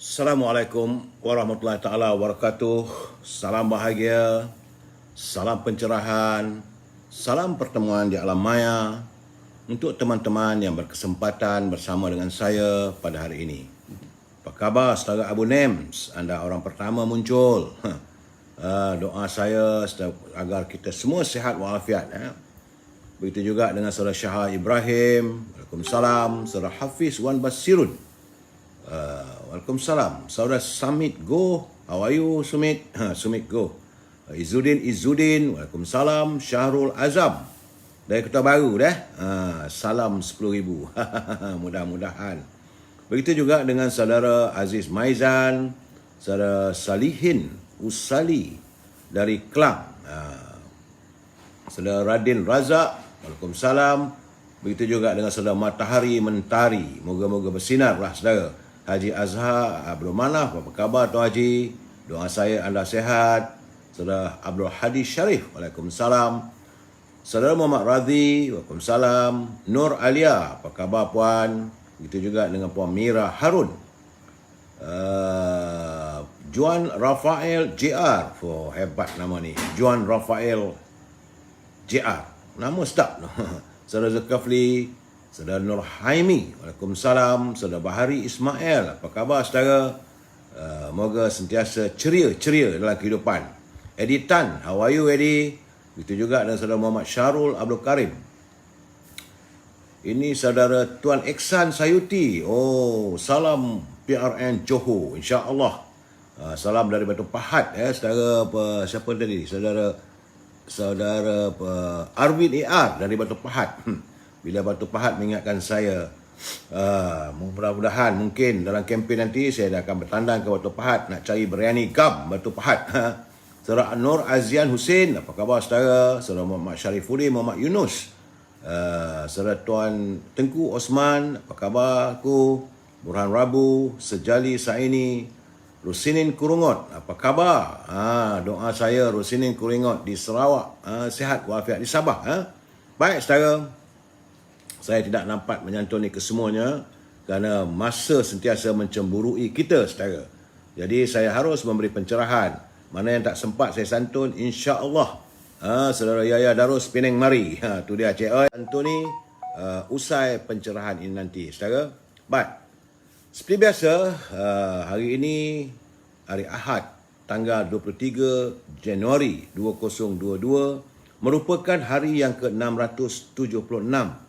Assalamualaikum warahmatullahi taala wabarakatuh. Salam bahagia, salam pencerahan, salam pertemuan di alam maya untuk teman-teman yang berkesempatan bersama dengan saya pada hari ini. Apa khabar saudara Abu Nems? Anda orang pertama muncul. Doa saya agar kita semua sihat walafiat. Begitu juga dengan saudara Syah Ibrahim. Waalaikumsalam. Saudara Hafiz Wan Basirun. Waalaikumsalam. Saudara Sumit Go. How are you Sumit? Sumit Go. Izzuddin. Waalaikumsalam. Syahrul Azam. Dari Kota Baru dah. Salam 10,000. Mudah-mudahan. Begitu juga dengan saudara Aziz Maizan. Saudara Salihin Usali dari Kelang. Saudara Radin Razak. Waalaikumsalam. Begitu juga dengan saudara Matahari Mentari. Moga-moga bersinarlah saudara. Haji Azhar Abdul Manaf, apa khabar Tuan Haji? Doa saya anda sehat. Saudara Abdul Hadi Syarif, Waalaikumsalam. Saudara Muhammad Radhi, Waalaikumsalam. Nur Alia, apa khabar Puan? Begitu juga dengan Puan Mira Harun. Juan Rafael JR, hebat nama ni. Juan Rafael JR, nama sedap. Saudara Zulkifli, saudara Nur Haimi, Waalaikumsalam. Saudara Bahari Ismail, apa khabar saudara? Moga sentiasa ceria dalam kehidupan. Eddie Tan, how are you Eddie? Begitu juga dengan saudara Muhammad Syarul Abdul Karim. Ini saudara Tuan Eksan Sayuti. Oh, salam PRN Johor, insya-Allah. Salam dari Batu Pahat saudara siapa tadi? Saudara Arvin AR dari Batu Pahat. Bila Batu Pahat mengingatkan saya, mudah-mudahan mungkin dalam kempen nanti saya akan bertandang ke Batu Pahat nak cari biryani gam Batu Pahat. Saudara Nur Azian Hussein, apa khabar saudara? Saudara Muhammad Syarifuddin Muhammad Yunus. Saudara Tuan Tengku Osman, apa khabar aku? Burhan Rabu, Sejali Saini, Rusinin Kurungot, apa khabar? Doa saya Rusinin Kurungot di Sarawak sihat walafiat, di Sabah. Baik saudara, saya tidak nampak menyantuni kesemuanya kerana masa sentiasa mencemburui kita saudara. Jadi saya harus memberi pencerahan. Mana yang tak sempat saya santun, insya-Allah. Saudara Yaya Darus Penang mari. Tu dia Cik Oi Antoni usai pencerahan ini nanti saudara. Baik. Seperti biasa, hari ini hari Ahad tanggal 23 Januari 2022 merupakan hari yang ke-676.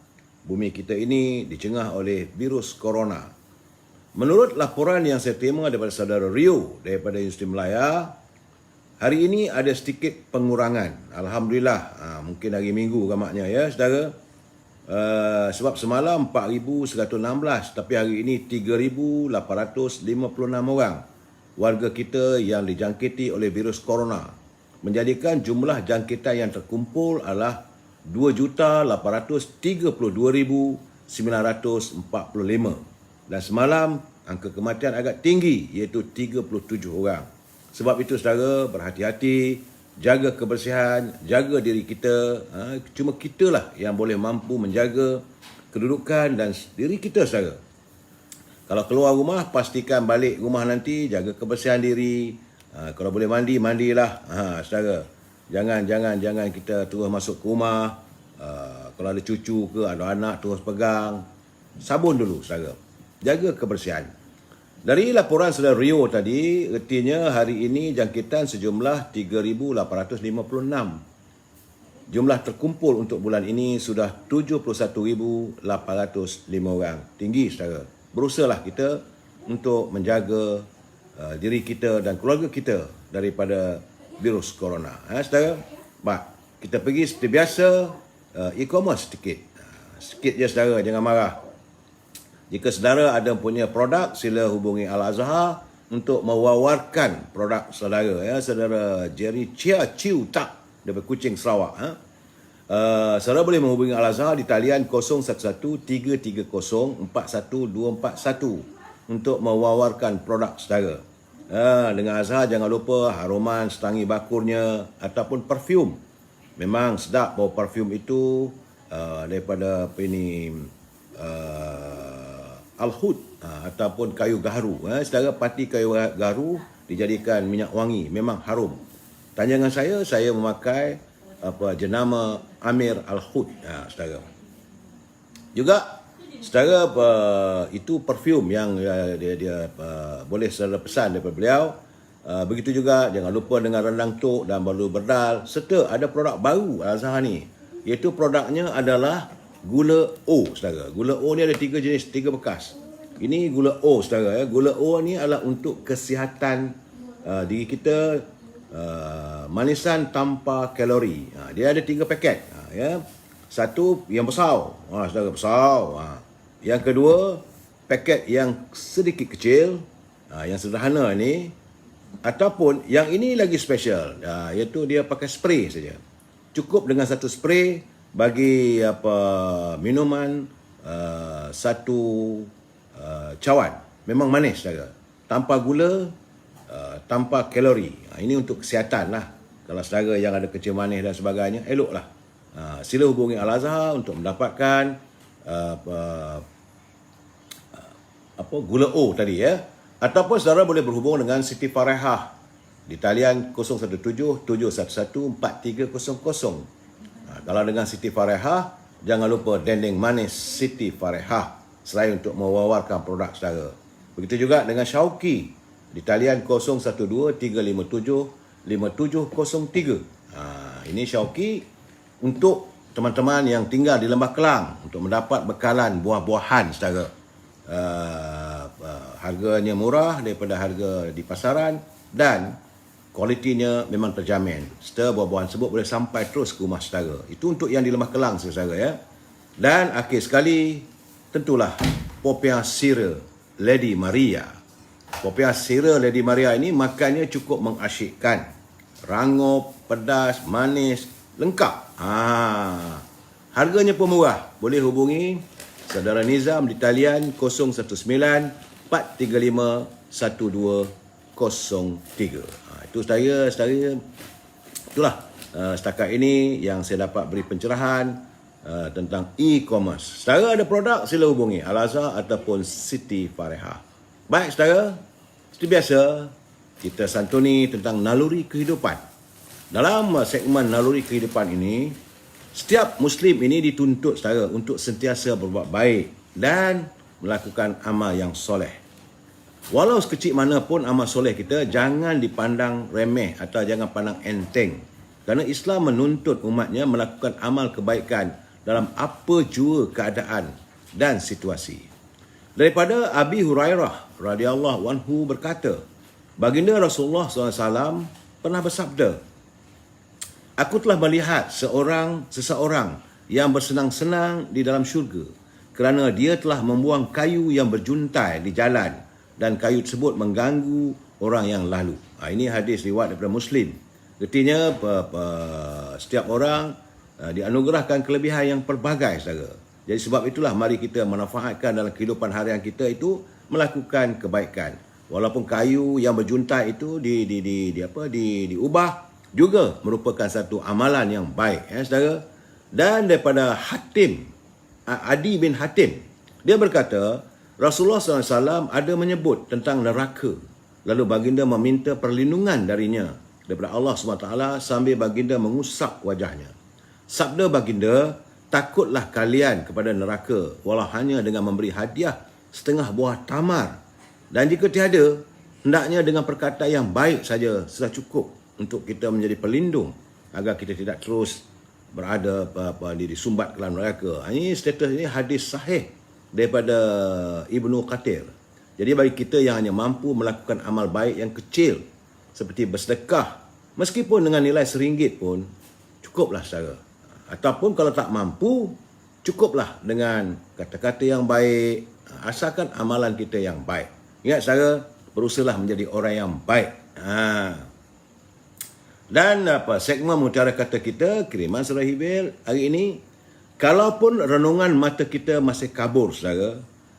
Bumi kita ini dicengah oleh virus corona. Menurut laporan yang saya terima daripada saudara Rio daripada Universiti Melaya, hari ini ada sedikit pengurangan. Alhamdulillah, mungkin hari Minggu gamaknya ya saudara. Sebab semalam 4,116, tapi hari ini 3,856 orang warga kita yang dijangkiti oleh virus corona, menjadikan jumlah jangkitan yang terkumpul adalah 2,832,945. Dan semalam angka kematian agak tinggi, iaitu 37 orang. Sebab itu saudara, berhati-hati, jaga kebersihan, jaga diri kita. Cuma kitalah yang boleh mampu menjaga kedudukan dan diri kita saudara. Kalau keluar rumah, pastikan balik rumah nanti jaga kebersihan diri. Kalau boleh mandi, mandilah saudara. Jangan kita terus masuk ke rumah. Kalau ada cucu ke, ada anak, terus pegang. Sabun dulu saudara. Jaga kebersihan. Dari laporan saudara Rio tadi, ertinya hari ini jangkitan sejumlah 3,856. Jumlah terkumpul untuk bulan ini sudah 71,805 orang. Tinggi saudara. Berusahalah kita untuk menjaga diri kita dan keluarga kita daripada virus corona. Saudara, baik, kita pergi seperti biasa, e-commerce sedikit. Sikit je saudara, jangan marah. Jika saudara ada punya produk, sila hubungi Al-Azhar untuk mewawarkan produk saudara. Saudara Jerry Chia Chiu Tak daripada Kuching, Sarawak. Saudara boleh menghubungi Al-Azhar di talian 01-330-41241 untuk mewawarkan produk saudara. Dengan Azhar jangan lupa haruman setangi bakurnya ataupun parfum. Memang sedap bau parfum itu daripada Al-Hud. ataupun kayu gaharu. Saudara, pati kayu gaharu dijadikan minyak wangi, memang harum. Tanya dengan saya memakai jenama Amir Al-Hud, saudara. Juga saudara, itu perfume yang dia boleh saudara pesan daripada beliau. Begitu juga jangan lupa dengan rendang tok dan balu berdal, serta ada produk baru Al-Azhar ni, iaitu produknya adalah gula O, saudara. Gula O ni ada 3 jenis, 3 bekas. Ini gula O, saudara. Gula O ni adalah untuk kesihatan diri kita, manisan tanpa kalori. Dia ada 3 paket. Ya. Satu yang besar, saudara, besar. Yang kedua, paket yang sedikit kecil, yang sederhana ni. Ataupun yang ini lagi special, iaitu dia pakai spray saja. Cukup dengan satu spray bagi minuman satu cawan. Memang manis, saudara. Tanpa gula, tanpa kalori. Ini untuk kesihatan lah. Kalau saudara yang ada kecil manis dan sebagainya, eloklah. Sila hubungi Al-Azhar untuk mendapatkan gula O tadi, ya. Ataupun saudara boleh berhubung dengan Siti Farehah di talian 017-711-4300. Kalau dengan Siti Farehah, jangan lupa dendeng manis Siti Farehah selain untuk mewawarkan produk saudara. Begitu juga dengan Syauqi di talian 012-357-5703. Ini Syauqi untuk teman-teman yang tinggal di Lembah Kelang untuk mendapat bekalan buah-buahan, saudara. Harganya murah daripada harga di pasaran dan kualitinya memang terjamin. Serta buah-buahan tersebut boleh sampai terus ke rumah saudara. Itu untuk yang di Lembah Kelang, saudara, ya. Dan akhir sekali, tentulah Popiah Sirih Lady Maria. Popiah Sirih Lady Maria ini makannya cukup mengasyikkan. Rangup, pedas, manis, lengkap. Harganya pun murah. Boleh hubungi saudara Nizam di talian 019-435-1203. Itu saudara, itulah setakat ini yang saya dapat beri pencerahan tentang e-commerce. Saudara ada produk, sila hubungi Al-Azhar ataupun Siti Farehah. Baik saudara, seperti biasa kita santuni tentang naluri kehidupan. Dalam segmen naluri kehidupan ini, setiap Muslim ini dituntut saudara untuk sentiasa berbuat baik dan melakukan amal yang soleh. Walau sekecil mana pun amal soleh kita, jangan dipandang remeh atau jangan pandang enteng. Kerana Islam menuntut umatnya melakukan amal kebaikan dalam apa jua keadaan dan situasi. Daripada Abi Hurairah radhiyallahu anhu berkata, baginda Rasulullah SAW pernah bersabda, aku telah melihat seseorang yang bersenang-senang di dalam syurga kerana dia telah membuang kayu yang berjuntai di jalan dan kayu tersebut mengganggu orang yang lalu. Ini hadis riwayat daripada Muslim. Artinya setiap orang dianugerahkan kelebihan yang pelbagai, saudara. Jadi sebab itulah mari kita manfaatkan dalam kehidupan harian kita itu melakukan kebaikan. Walaupun kayu yang berjuntai itu diubah juga merupakan satu amalan yang baik, ya saudara. Dan daripada Adi bin Hatim, dia berkata, Rasulullah SAW ada menyebut tentang neraka. Lalu baginda meminta perlindungan darinya daripada Allah SWT sambil baginda mengusap wajahnya. Sabda baginda, takutlah kalian kepada neraka walau hanya dengan memberi hadiah setengah buah tamar. Dan jika tiada, hendaknya dengan perkataan yang baik saja sudah cukup untuk kita menjadi pelindung agar kita tidak terus berada disumbat ke dalam neraka. Ini status ini hadis sahih daripada Ibnu Kathir. Jadi bagi kita yang hanya mampu melakukan amal baik yang kecil seperti bersedekah, meskipun dengan nilai RM1 pun cukuplah saudara. Ataupun kalau tak mampu, cukuplah dengan kata-kata yang baik, asalkan amalan kita yang baik. Ingat saudara, berusahalah menjadi orang yang baik. Dan segmen mutiara kata kita, kiriman Surah Hijr hari ini, kalaupun renungan mata kita masih kabur saudara,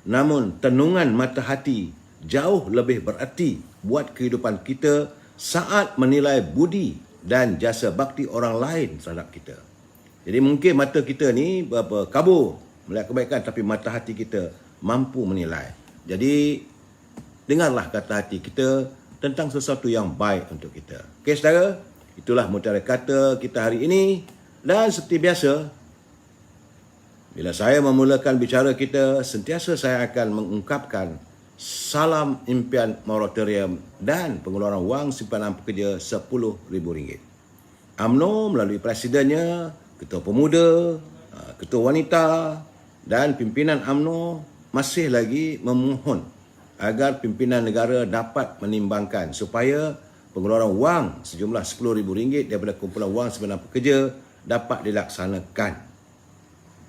namun tenungan mata hati jauh lebih berarti buat kehidupan kita saat menilai budi dan jasa bakti orang lain terhadap kita. Jadi mungkin mata kita ni kabur melihat kebaikan, tapi mata hati kita mampu menilai. Jadi, dengarlah kata hati kita tentang sesuatu yang baik untuk kita. Okey, saudara, itulah mutiara kata kita hari ini. Dan seperti biasa, bila saya memulakan bicara kita, sentiasa saya akan mengungkapkan salam impian moratorium dan pengeluaran wang simpanan pekerja RM10,000. UMNO melalui presidennya, ketua pemuda, ketua wanita dan pimpinan UMNO masih lagi memohon agar pimpinan negara dapat menimbangkan supaya pengeluaran wang sejumlah RM10,000 daripada kumpulan wang simpanan pekerja dapat dilaksanakan.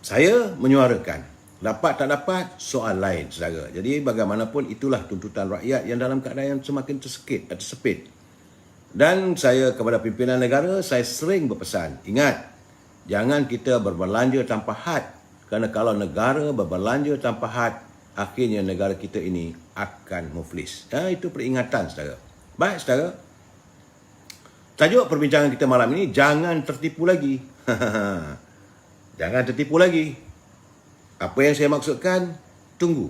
Saya menyuarakan, dapat tak dapat soal lain, saudara. Jadi bagaimanapun itulah tuntutan rakyat yang dalam keadaan yang semakin tersepit. Dan saya kepada pimpinan negara, saya sering berpesan, ingat, jangan kita berbelanja tanpa had. Kerana kalau negara berbelanja tanpa had, akhirnya negara kita ini akan muflis. Itu peringatan, saudara. Baik, saudara. Tajuk perbincangan kita malam ini, jangan tertipu lagi. Jangan tertipu lagi. Apa yang saya maksudkan, tunggu.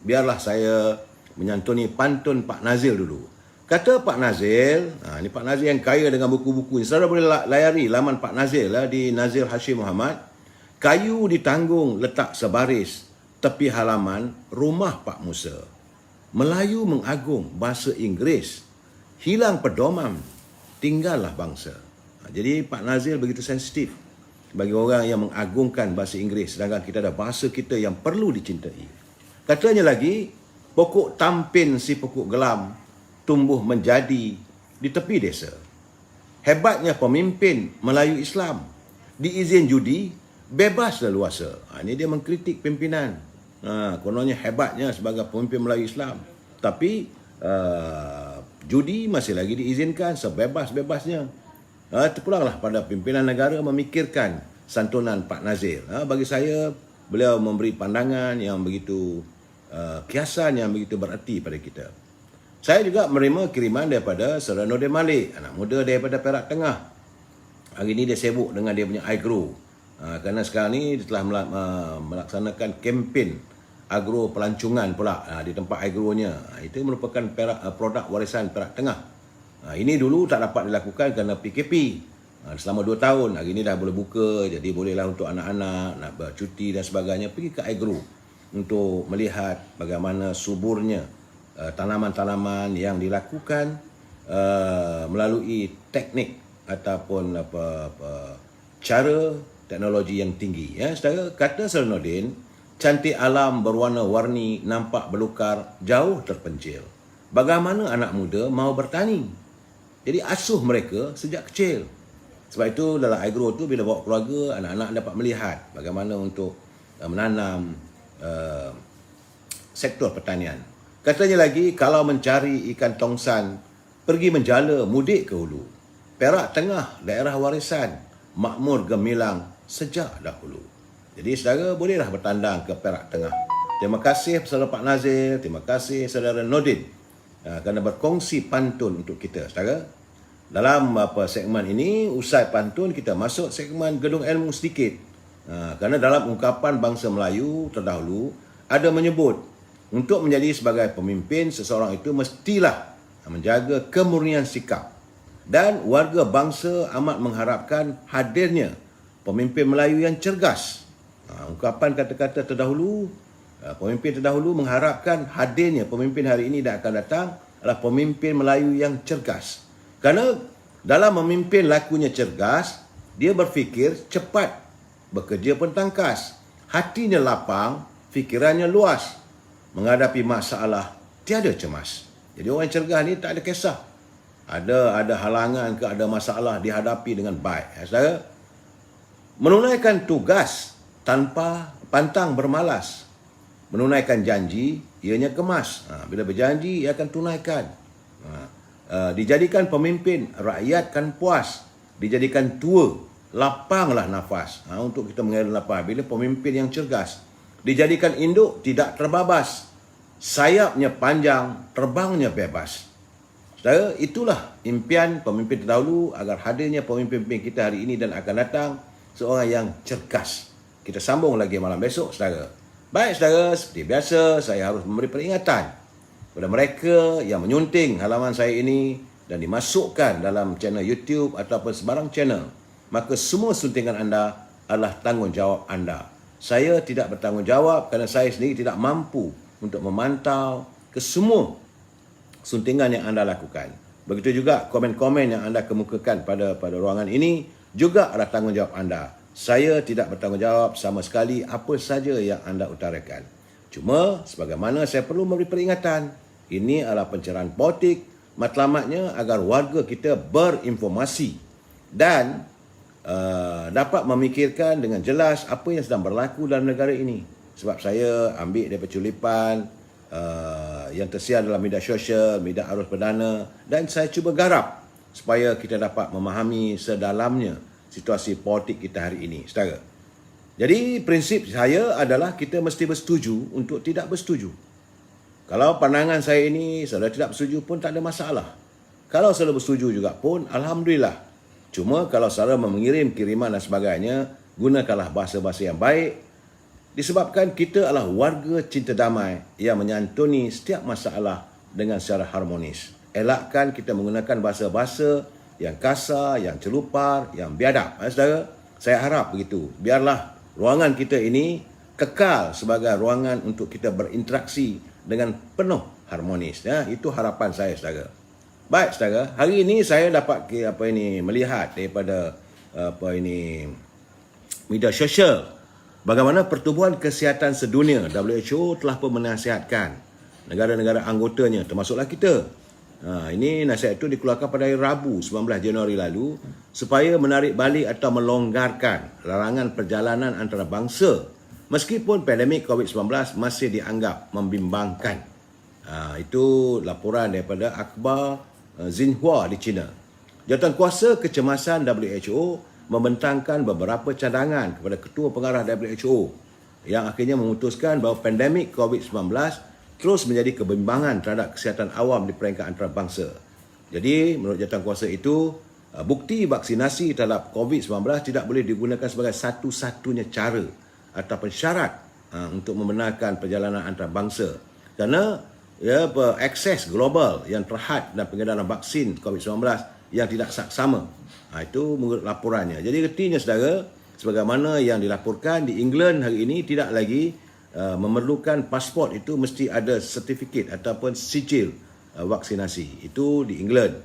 Biarlah saya menyantuni pantun Pak Nazil dulu. Kata Pak Nazil, ini Pak Nazil yang kaya dengan buku-buku. Saudara boleh layari laman Pak Nazil di Nazil Hashim Muhammad. Kayu ditanggung letak sebaris, tepi halaman rumah Pak Musa. Melayu mengagung bahasa Inggeris, hilang pedoman, tinggallah bangsa. Jadi Pak Nazil begitu sensitif bagi orang yang mengagungkan bahasa Inggeris, sedangkan kita ada bahasa kita yang perlu dicintai. Katanya lagi, pokok tampin si pokok gelam tumbuh menjadi di tepi desa. Hebatnya pemimpin Melayu Islam, diizin judi, bebas leluasa. Ini dia mengkritik pimpinan. Kononnya hebatnya sebagai pemimpin Melayu Islam. Tapi judi masih lagi diizinkan sebebas-bebasnya. Terpulanglah pada pimpinan negara memikirkan santunan Pak Nazir. Bagi saya, beliau memberi pandangan yang begitu kiasan yang begitu berarti pada kita. Saya juga menerima kiriman daripada Saudara Nordin Malik, anak muda daripada Perak Tengah. Hari ini dia sibuk dengan dia punya agro. Kerana sekarang ni dia telah melaksanakan kempen agro pelancongan pula di tempat agronya. Itu merupakan produk warisan Perak Tengah. Ini dulu tak dapat dilakukan kerana PKP. Selama 2 tahun, hari ini dah boleh buka. Jadi bolehlah untuk anak-anak nak bercuti dan sebagainya pergi ke agro untuk melihat bagaimana suburnya tanaman-tanaman yang dilakukan melalui teknik ataupun cara teknologi yang tinggi. Saudara, kata Saudara Nordin, cantik alam berwarna-warni nampak berlukar jauh terpencil. Bagaimana anak muda mau bertani? Jadi asuh mereka sejak kecil. Sebab itu dalam agro tu bila bawa keluarga, anak-anak dapat melihat bagaimana untuk menanam sektor pertanian. Katanya lagi, kalau mencari ikan tongsan, pergi menjala mudik ke hulu. Perak Tengah, daerah warisan, makmur gemilang sejak dahulu. Jadi saudara bolehlah bertandang ke Perak Tengah. Terima kasih saudara Pak Nazir, terima kasih saudara Nordin kerana berkongsi pantun untuk kita, saudara. Dalam segmen ini, usai pantun, kita masuk segmen gedung ilmu sedikit. Kerana dalam ungkapan bangsa Melayu terdahulu, ada menyebut, untuk menjadi sebagai pemimpin, seseorang itu mestilah menjaga kemurnian sikap. Dan warga bangsa amat mengharapkan hadirnya pemimpin Melayu yang cergas. Ungkapan kata-kata terdahulu, pemimpin terdahulu mengharapkan hadirnya pemimpin hari ini dan akan datang adalah pemimpin Melayu yang cergas. Kerana dalam memimpin lakunya cergas, dia berfikir cepat, bekerja pun tangkas, hatinya lapang, fikirannya luas, menghadapi masalah tiada cemas. Jadi orang cergas ni tak ada kisah. Ada halangan ke ada masalah dihadapi dengan baik. Saudara, menunaikan tugas tanpa pantang bermalas. Menunaikan janji, ianya kemas. Bila berjanji, ia akan tunaikan. Dijadikan pemimpin, rakyat kan puas. Dijadikan tua, lapanglah nafas. Untuk kita mengalir nafas. Bila pemimpin yang cergas. Dijadikan induk, tidak terbabas. Sayapnya panjang, terbangnya bebas. Saudara, itulah impian pemimpin terdahulu agar hadirnya pemimpin kita hari ini dan akan datang seorang yang cergas. Kita sambung lagi malam besok, saudara. Baik saudara, seperti biasa saya harus memberi peringatan kepada mereka yang menyunting halaman saya ini dan dimasukkan dalam channel YouTube ataupun sebarang channel. Maka semua suntingan anda adalah tanggungjawab anda. Saya tidak bertanggungjawab kerana saya sendiri tidak mampu untuk memantau ke semua suntingan yang anda lakukan. Begitu juga komen-komen yang anda kemukakan pada ruangan ini juga adalah tanggungjawab anda. Saya tidak bertanggungjawab sama sekali apa saja yang anda utarakan. Cuma sebagaimana saya perlu memberi peringatan, ini adalah pencerahan politik, matlamatnya agar warga kita berinformasi dan dapat memikirkan dengan jelas apa yang sedang berlaku dalam negara ini. Sebab saya ambil daripada culipan yang tersiar dalam media sosial, media arus perdana, dan saya cuba garap supaya kita dapat memahami sedalamnya situasi politik kita hari ini, saudara. Jadi prinsip saya adalah kita mesti bersetuju untuk tidak bersetuju. Kalau pandangan saya ini saudara tidak bersetuju pun tak ada masalah. Kalau saudara bersetuju juga pun alhamdulillah. Cuma kalau saudara mengirim kiriman dan sebagainya, gunakanlah bahasa-bahasa yang baik. Disebabkan kita adalah warga cinta damai yang menyantuni setiap masalah dengan secara harmonis. Elakkan kita menggunakan bahasa-bahasa yang kasar, yang celupar, yang biadab. Saudara, saya harap begitu. Biarlah ruangan kita ini kekal sebagai ruangan untuk kita berinteraksi dengan penuh harmonis. Itu harapan saya, saudara. Baik, saudara. Hari ini saya dapat melihat daripada media sosial bagaimana Pertubuhan Kesihatan Sedunia WHO telah pun menasihatkan negara-negara anggotanya, termasuklah kita. Ini nasihat itu dikeluarkan pada hari Rabu 19 Januari lalu supaya menarik balik atau melonggarkan larangan perjalanan antarabangsa meskipun pandemik COVID-19 masih dianggap membimbangkan. Itu laporan daripada akhbar Xinhua di China. Jawatankuasa Kecemasan WHO membentangkan beberapa cadangan kepada Ketua Pengarah WHO yang akhirnya memutuskan bahawa pandemik COVID-19 terus menjadi kebimbangan terhadap kesihatan awam di peringkat antarabangsa. Jadi, menurut jawatankuasa itu, bukti vaksinasi terhadap COVID-19 tidak boleh digunakan sebagai satu-satunya cara ataupun syarat untuk membenarkan perjalanan antarabangsa. Kerana akses global yang terhad dan pengedaran vaksin COVID-19 yang tidak saksama. Itu menurut laporannya. Jadi, artinya saudara, sebagaimana yang dilaporkan di England hari ini tidak lagi memerlukan pasport, itu mesti ada sertifikat ataupun sijil vaksinasi. Itu di England.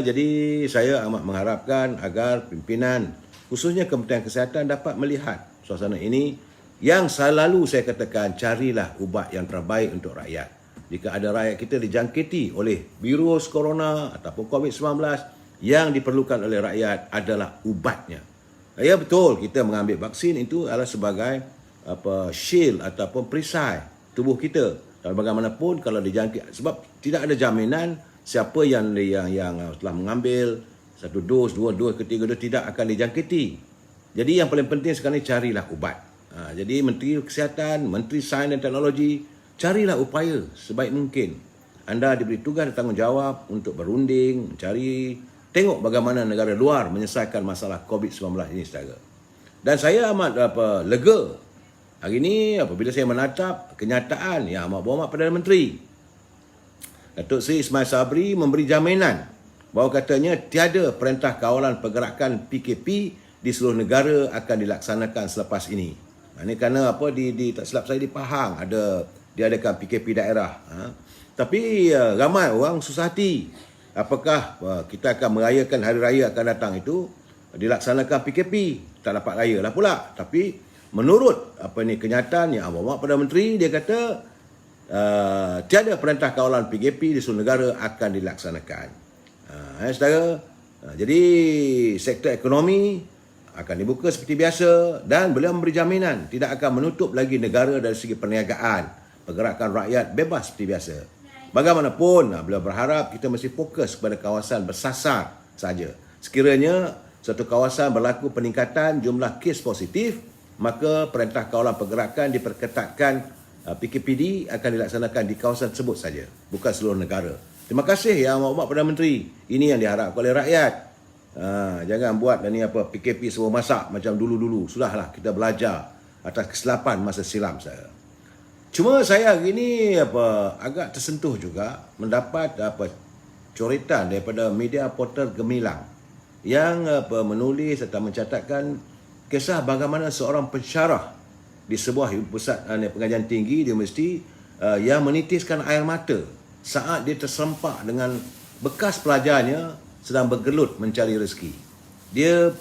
Jadi saya amat mengharapkan agar pimpinan, khususnya Kementerian Kesihatan, dapat melihat suasana ini. Yang selalu saya katakan, carilah ubat yang terbaik untuk rakyat. Jika ada rakyat kita dijangkiti oleh virus corona ataupun COVID-19, yang diperlukan oleh rakyat adalah ubatnya. Ya betul, kita mengambil vaksin itu adalah sebagai shield ataupun perisai tubuh kita. Dan bagaimanapun kalau dijangkit, sebab tidak ada jaminan siapa yang telah mengambil satu dos, dua dos, ketiga dos tidak akan dijangkiti. Jadi yang paling penting sekarang ni carilah ubat. Jadi Menteri Kesihatan, Menteri Sains dan Teknologi, carilah upaya sebaik mungkin. Anda diberi tugas dan tanggungjawab untuk berunding, mencari, tengok bagaimana negara luar menyelesaikan masalah COVID-19 ini, saudara. Dan saya amat lega hari ini apabila saya menatap kenyataan yang amat berhormat Perdana Menteri Datuk Seri Ismail Sabri memberi jaminan bahawa katanya tiada perintah kawalan pergerakan PKP di seluruh negara akan dilaksanakan selepas ini. Ini kerana tak silap saya di Pahang diadakan PKP daerah. Tapi ramai orang susah hati. Apakah kita akan merayakan hari raya akan datang itu dilaksanakan PKP? Tak dapat raya lah pula. Tapi menurut kenyataan yang berhormat Perdana Menteri, dia kata tiada perintah kawalan PKP di seluruh negara akan dilaksanakan. Saudara, jadi sektor ekonomi akan dibuka seperti biasa dan beliau memberi jaminan tidak akan menutup lagi negara dari segi perniagaan, pergerakan rakyat bebas seperti biasa. Bagaimanapun, beliau berharap kita mesti fokus kepada kawasan bersasar saja. Sekiranya satu kawasan berlaku peningkatan jumlah kes positif, maka perintah kawalan pergerakan diperketatkan. PKPD akan dilaksanakan di kawasan tersebut saja, bukan seluruh negara. Terima kasih Yang Amat Perdana Menteri. Ini yang diharapkan oleh rakyat. Jangan buat PKP semua masak macam dulu-dulu. Sudahlah, kita belajar. atas kesilapan masa silam saya. Cuma saya hari ini agak tersentuh juga mendapat coretan daripada media portal Gemilang yang menulis atau mencatatkan kisah bagaimana seorang pensyarah di sebuah pusat pengajian tinggi di universiti yang menitiskan air mata saat dia terserempak dengan bekas pelajarnya sedang bergelut mencari rezeki. Dia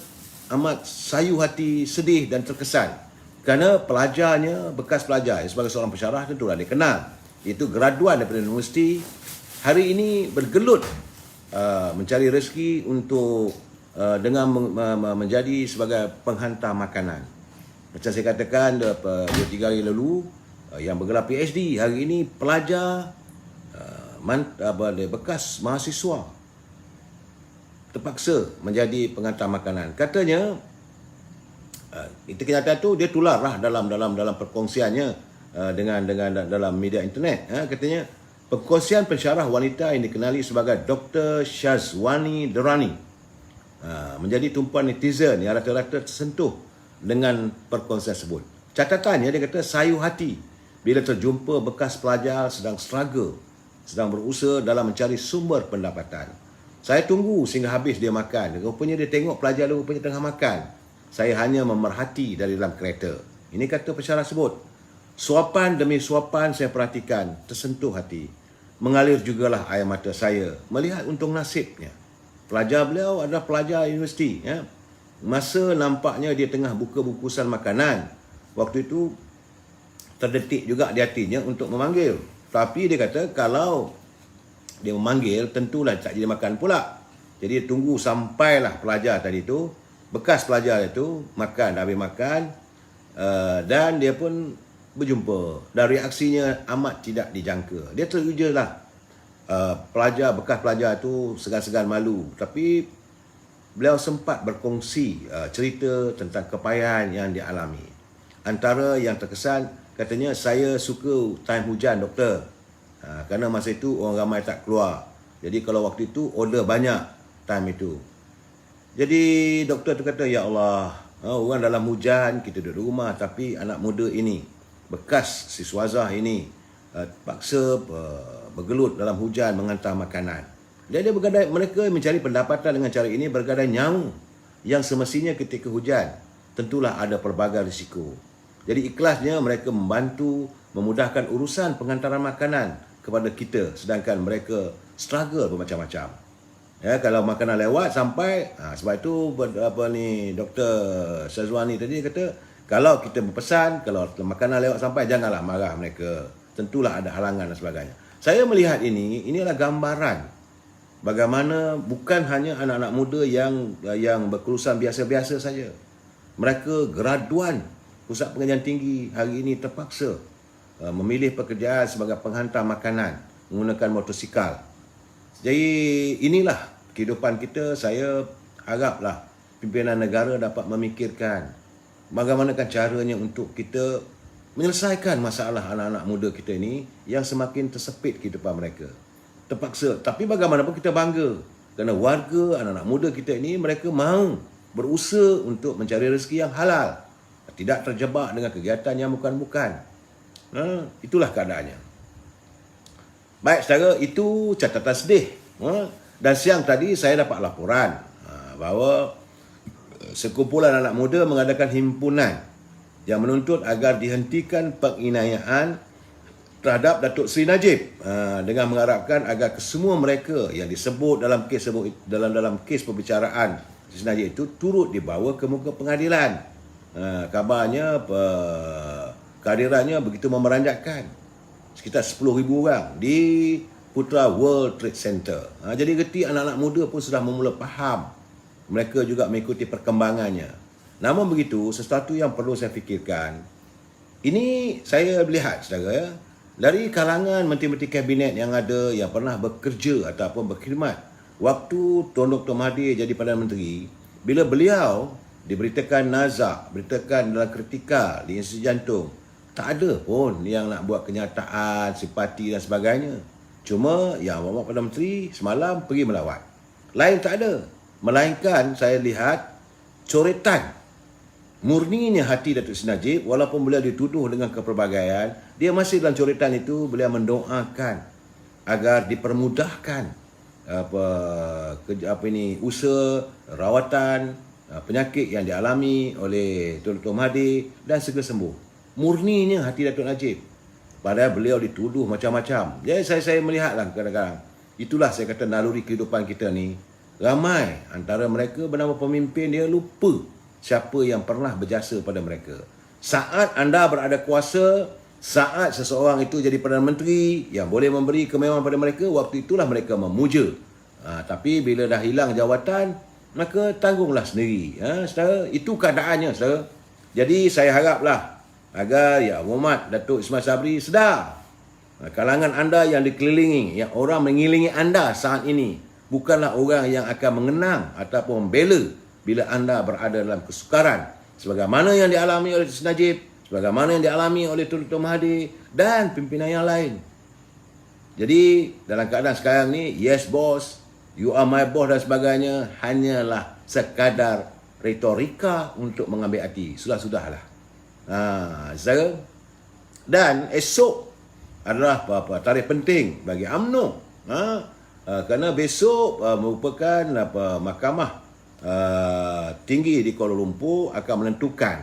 amat sayu hati, sedih dan terkesan kerana pelajarnya, bekas pelajar sebagai seorang pensyarah tentulah dia kenal. Itu graduan daripada universiti, hari ini bergelut mencari rezeki untuk dengan menjadi sebagai penghantar makanan. Macam saya katakan 2-3 hari lalu, yang bergelar PhD, hari ini pelajar bekas mahasiswa terpaksa menjadi penghantar makanan. Katanya itu kenyataan tu dia tularlah dalam perkongsiannya dengan dalam media internet. Katanya perkongsian pensyarah wanita yang dikenali sebagai Dr. Syazwani Derani menjadi tumpuan netizen yang rata-rata tersentuh dengan perkongsian tersebut. Catatannya dia kata sayu hati bila terjumpa bekas pelajar sedang struggle, sedang berusaha dalam mencari sumber pendapatan. Saya tunggu sehingga habis dia makan. Rupanya dia tengok pelajar dia rupanya tengah makan. Saya hanya memerhati dari dalam kereta. Ini kata pensyarah sebut. Suapan demi suapan saya perhatikan, tersentuh hati. Mengalir jugalah air mata saya melihat untung nasibnya. Pelajar beliau adalah pelajar universiti. Masa nampaknya dia tengah buka bungkusan makanan, waktu itu terdetik juga di hatinya untuk memanggil. Tapi dia kata kalau dia memanggil, tentulah tak jadi makan pula. Jadi dia tunggu sampailah pelajar tadi tu, bekas pelajar itu makan, dah habis makan, dan dia pun berjumpa. Dan reaksinya amat tidak dijangka. Dia teruja lah. Bekas pelajar itu segan-segan malu. Tapi beliau sempat berkongsi cerita tentang kepayahan yang dialami. Antara yang terkesan, katanya, saya suka time hujan, doktor. Kerana masa itu orang ramai tak keluar. Jadi kalau waktu itu order banyak time itu. Jadi doktor tu kata, ya Allah, orang dalam hujan, kita duduk di rumah, tapi anak muda ini, bekas siswazah ini, paksa bergelut dalam hujan menghantar makanan. Dia bergadai, mereka mencari pendapatan dengan cara ini bergadai nyawa yang semestinya ketika hujan tentulah ada pelbagai risiko. Jadi ikhlasnya mereka membantu memudahkan urusan penghantaran makanan kepada kita, sedangkan mereka struggle bermacam-macam. Ya, kalau makanan lewat sampai, sebab itu Dr. Syazwani tadi kata, kalau kita berpesan, kalau makanan lewat sampai, janganlah marah mereka. Tentulah ada halangan dan sebagainya. Saya melihat ini adalah gambaran bagaimana bukan hanya anak-anak muda yang berkelulusan biasa-biasa saja. Mereka graduan pusat pengajian tinggi hari ini terpaksa memilih pekerjaan sebagai penghantar makanan menggunakan motosikal. Jadi inilah kehidupan kita. Saya haraplah pimpinan negara dapat memikirkan bagaimanakah caranya untuk kita menyelesaikan masalah anak-anak muda kita ini yang semakin tersepit kehidupan mereka. Terpaksa. Tapi bagaimanapun kita bangga kerana warga, anak-anak muda kita ini mereka mahu berusaha untuk mencari rezeki yang halal. Tidak terjebak dengan kegiatan yang bukan-bukan. Itulah keadaannya. Baik saudara, itu catatan sedih. Dan siang tadi saya dapat laporan bahawa sekumpulan anak muda mengadakan himpunan yang menuntut agar dihentikan penganiayaan terhadap Datuk Seri Najib dengan mengharapkan agar kesemua mereka yang disebut dalam kes pembicaraan Seri Najib itu turut dibawa ke muka pengadilan. Kabarnya kehadirannya begitu memeranjatkan, sekitar 10,000 orang di Putra World Trade Center. Jadi reti anak-anak muda pun sudah memula faham. Mereka juga mengikuti perkembangannya. Namun begitu, sesuatu yang perlu saya fikirkan, ini saya lihat saudara ya, dari kalangan menteri-menteri kabinet yang ada yang pernah bekerja ataupun berkhidmat waktu Tuan Dr. Mahathir jadi Perdana Menteri, bila beliau diberitakan nazak, beritakan dalam kritikal di Institut Jantung, tak ada pun yang nak buat kenyataan, simpati dan sebagainya. Cuma yang Bapak Perdana Menteri semalam pergi melawat. Lain tak ada. Melainkan saya lihat coretan murninya hati Datuk Seri Najib, walaupun beliau dituduh dengan kepelbagaian, dia masih dalam coretan itu beliau mendoakan agar dipermudahkan usaha rawatan penyakit yang dialami oleh Dr. Mahathir dan segera sembuh. Murninya hati Datuk Najib. Padahal beliau dituduh macam-macam. Jadi saya melihatlah kadang-kadang. Itulah saya kata naluri kehidupan kita ni. Ramai antara mereka bernama pemimpin, dia lupa siapa yang pernah berjasa pada mereka. Saat anda berada kuasa, saat seseorang itu jadi Perdana Menteri yang boleh memberi kemewahan pada mereka, waktu itulah mereka memuja. Tapi bila dah hilang jawatan, maka tanggunglah sendiri. Saudara, itu keadaannya, saudara. Jadi saya haraplah agar Ya Muhammad Datuk Ismail Sabri sedar, kalangan anda yang dikelilingi, yang orang mengilingi anda saat ini, bukanlah orang yang akan mengenang ataupun membela bila anda berada dalam kesukaran, sebagaimana yang dialami oleh Datuk Seri Najib, sebagaimana yang dialami oleh Dr. Mahathir dan pimpinan yang lain. Jadi dalam keadaan sekarang ni, yes boss, you are my boss dan sebagainya, hanyalah sekadar retorika untuk mengambil hati. Sudah-sudahlah. Saudara. Dan esok adalah tarikh penting bagi UMNO. Kerana besok merupakan mahkamah tinggi di Kuala Lumpur akan menentukan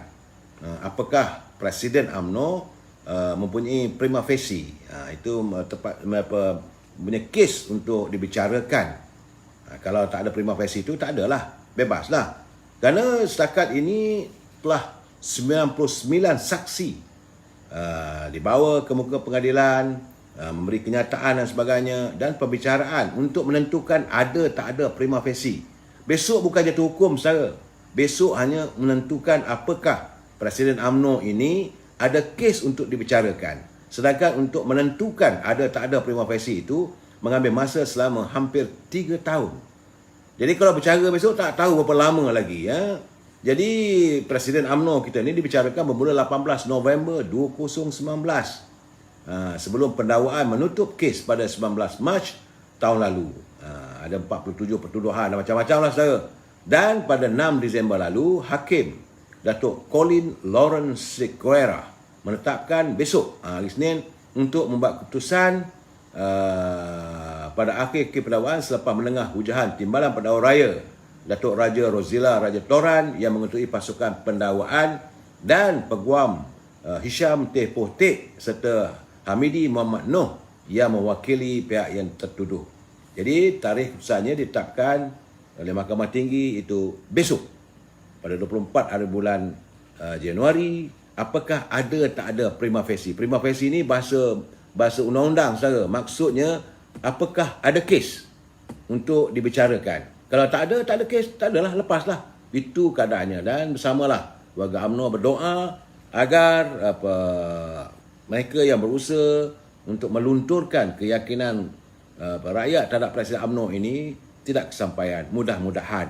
apakah Presiden UMNO mempunyai prima facie. Itu punya kes untuk dibicarakan. Kalau tak ada prima facie itu, tak adalah, bebaslah. Kerana setakat ini telah 99 saksi dibawa ke muka pengadilan, memberi kenyataan dan sebagainya, dan pembicaraan untuk menentukan ada tak ada prima facie. Besok bukan jatuh hukum, saudara. Besok hanya menentukan apakah Presiden UMNO ini ada kes untuk dibicarakan. Sedangkan untuk menentukan ada tak ada prima facie itu mengambil masa selama hampir 3 tahun. Jadi kalau bercara besok tak tahu berapa lama lagi. Jadi Presiden UMNO kita ni dibicarakan bermula 18 November 2019. Sebelum pendakwaan menutup kes pada 19 Mac tahun lalu. Ada 47 pertuduhan dan macam-macam lah, saudara. Dan pada 6 Disember lalu, Hakim Datuk Colin Lawrence Sequeira menetapkan besok, hari Isnin, untuk membuat keputusan pada akhir pendakwaan selepas mendengar hujahan timbalan pendakwa raya Datuk Raja Rozila Raja Toran yang mengetuai pasukan pendakwaan, dan Peguam Hisham Teh Pohtek serta Hamidi Muhammad Noh yang mewakili pihak yang tertuduh. Jadi tarikh keputusannya ditetapkan oleh Mahkamah Tinggi itu besok pada 24 hari bulan Januari. Apakah ada tak ada prima facie? Prima facie ni bahasa undang-undang, saudara. Maksudnya apakah ada kes untuk dibicarakan. Kalau tak ada kes, tak adalah, lepaslah. Itu keadaannya. Dan bersamalah warga UMNO berdoa agar mereka yang berusaha untuk melunturkan keyakinan rakyat terhadap Presiden UMNO ini tidak kesampaian. Mudah-mudahan.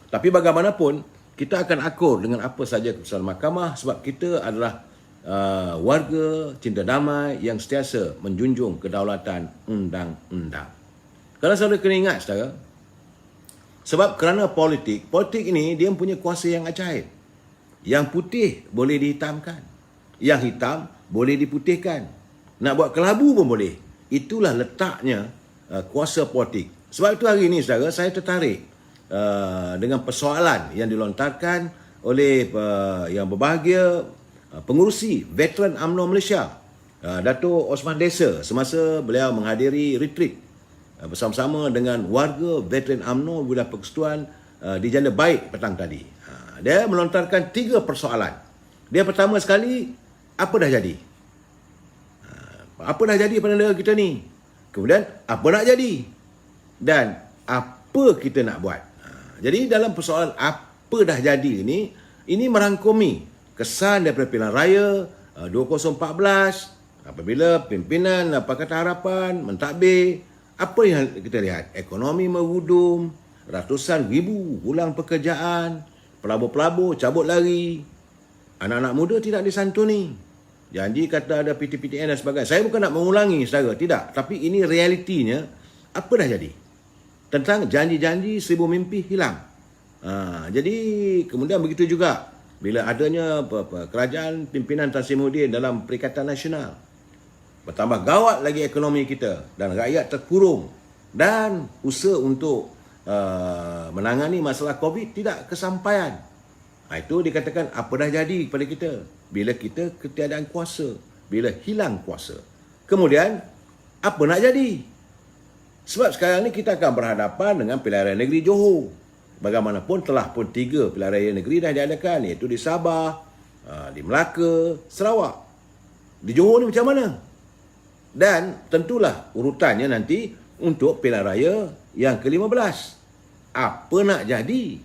Tapi bagaimanapun, kita akan akur dengan apa saja keputusan mahkamah, sebab kita adalah warga cinta damai yang sentiasa menjunjung kedaulatan undang-undang. Kalau saudara kena ingat, saudara, sebab kerana politik ini dia punya kuasa yang ajaib. Yang putih boleh dihitamkan, yang hitam boleh diputihkan, nak buat kelabu pun boleh. Itulah letaknya kuasa politik. Sebab itu hari ini, saudara, saya tertarik dengan persoalan yang dilontarkan oleh yang berbahagia pengurusi veteran UMNO Malaysia, Datuk Osman Desa, semasa beliau menghadiri retreat bersama-sama dengan warga veteran UMNO bila persekutuan di Janda Baik petang tadi. Dia melontarkan 3 persoalan. Dia pertama sekali, apa dah jadi? Apa dah jadi pada negara kita ni? Kemudian, apa nak jadi? Dan apa kita nak buat? Jadi dalam persoalan apa dah jadi ini merangkumi kesan daripada pilihan raya 2014 apabila pimpinan Pakatan Harapan mentadbir. Apa yang kita lihat? Ekonomi merudum, ratusan ribu ulang pekerjaan, pelabur-pelabur cabut lari, anak-anak muda tidak disantuni, janji kata ada PTPTN dan sebagainya. Saya bukan nak mengulangi, saudara, tidak. Tapi ini realitinya, apa dah jadi? Tentang janji-janji 1000 mimpi hilang. Jadi kemudian begitu juga bila adanya kerajaan pimpinan Tan Sri Muhyiddin dalam Perikatan Nasional. Bertambah gawat lagi ekonomi kita dan rakyat terkurung dan usaha untuk menangani masalah COVID tidak kesampaian. Itu dikatakan apa dah jadi kepada kita bila kita ketiadaan kuasa, bila hilang kuasa. Kemudian apa nak jadi? Sebab sekarang ni kita akan berhadapan dengan pilihan raya negeri Johor. Bagaimanapun telah pun 3 pilihan raya negeri dah diadakan, iaitu di Sabah, di Melaka, Sarawak. Di Johor ni macam mana? Dan tentulah urutannya nanti untuk pilihan raya yang ke-15. Apa nak jadi?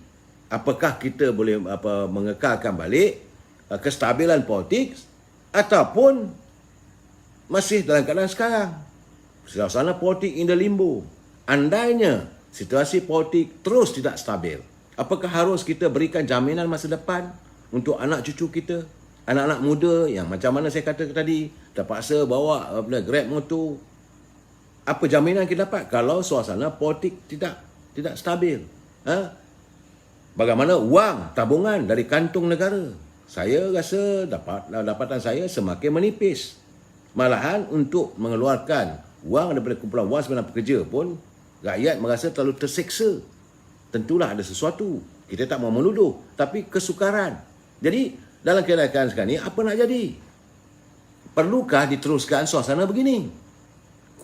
Apakah kita boleh mengekalkan balik kestabilan politik ataupun masih dalam keadaan sekarang? Suasana politik in the limbo. Andainya situasi politik terus tidak stabil, apakah harus kita berikan jaminan masa depan untuk anak cucu kita? Anak-anak muda yang macam mana saya kata tadi, terpaksa bawa Grab motor. Apa jaminan kita dapat kalau suasana politik tidak stabil? Bagaimana wang tabungan dari kantung negara? Saya rasa dapatan saya semakin menipis. Malahan untuk mengeluarkan wang daripada kumpulan wang sebenar pekerja pun, rakyat merasa terlalu terseksa. Tentulah ada sesuatu. Kita tak mau menuduh, tapi kesukaran. Jadi, dalam keadaan sekarang ni, apa nak jadi? Perlukah diteruskan suasana begini?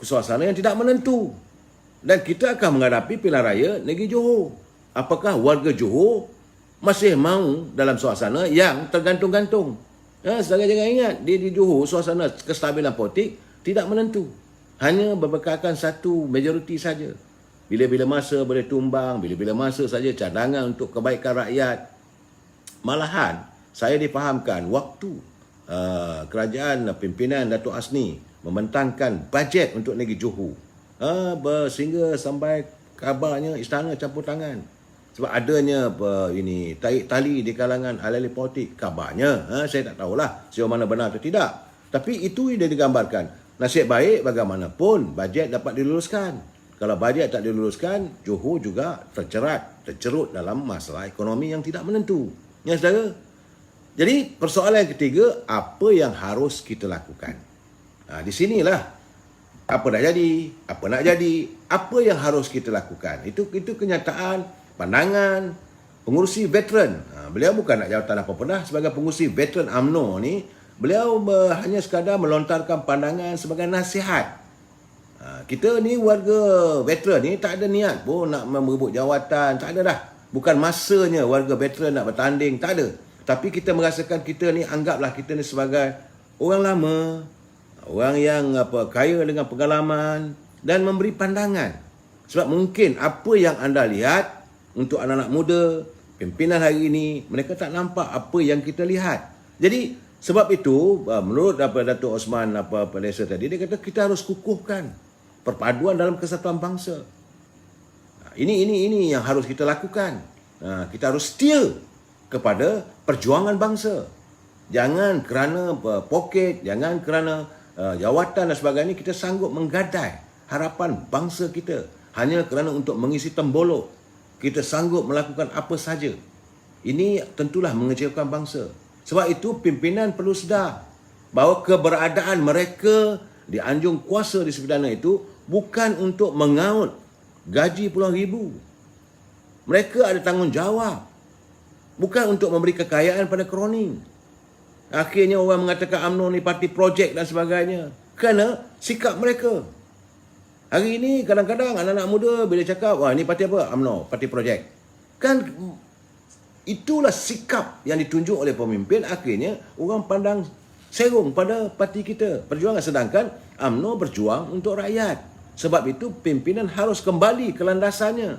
Suasana yang tidak menentu. Dan kita akan menghadapi pilihan raya negeri Johor. Apakah warga Johor masih mahu dalam suasana yang tergantung-gantung? Saudara jangan ingat, di Johor suasana kestabilan politik tidak menentu. Hanya berbekalkan satu majoriti saja. Bila-bila masa boleh tumbang, bila-bila masa saja cadangan untuk kebaikan rakyat. Malahan, saya difahamkan waktu kerajaan pimpinan Datuk Asni membentangkan bajet untuk negeri Johor, sehingga sampai kabarnya istana campur tangan sebab adanya tarik tali di kalangan ahli politik. Kabarnya, saya tak tahulah sejauh mana benar atau tidak, tapi itu yang digambarkan. Nasib baik bagaimanapun bajet dapat diluluskan. Kalau bajet tak diluluskan, Johor juga tercerut dalam masalah ekonomi yang tidak menentu. Ya saudara. Jadi persoalan yang ketiga, apa yang harus kita lakukan? Di sinilah apa dah jadi, apa nak jadi, apa yang harus kita lakukan. Itu kenyataan, pandangan pengurusi veteran. Beliau bukan nak jawatan apa-apa dah. Sebagai pengurusi veteran UMNO ni, beliau hanya sekadar melontarkan pandangan sebagai nasihat. Kita ni warga veteran ni tak ada niat pun nak merebut jawatan, tak ada dah. Bukan masanya warga veteran nak bertanding, tak ada. Tapi kita merasakan kita ni, anggaplah kita ni sebagai orang lama, orang yang kaya dengan pengalaman dan memberi pandangan. Sebab mungkin apa yang anda lihat untuk anak-anak muda, pimpinan hari ini, mereka tak nampak apa yang kita lihat. Jadi sebab itu, menurut Datuk Osman Lesa tadi, dia kata kita harus kukuhkan perpaduan dalam kesatuan bangsa. Ini yang harus kita lakukan. Kita harus setia kepada perjuangan bangsa. Jangan kerana poket, jangan kerana jawatan dan sebagainya kita sanggup menggadai harapan bangsa kita. Hanya kerana untuk mengisi tembolok, kita sanggup melakukan apa saja. Ini tentulah mengecewakan bangsa. Sebab itu pimpinan perlu sedar bahawa keberadaan mereka di anjung kuasa di sepidana itu bukan untuk mengaut gaji puluhan ribu. Mereka ada tanggungjawab. Bukan untuk memberi kekayaan pada kroni. Akhirnya orang mengatakan UMNO ni parti projek dan sebagainya. Kerana sikap mereka. Hari ini kadang-kadang anak-anak muda bila cakap, wah ni parti apa? UMNO, parti projek. Kan itulah sikap yang ditunjuk oleh pemimpin. Akhirnya orang pandang serong pada parti kita, perjuangan. Sedangkan UMNO berjuang untuk rakyat. Sebab itu pimpinan harus kembali ke landasannya.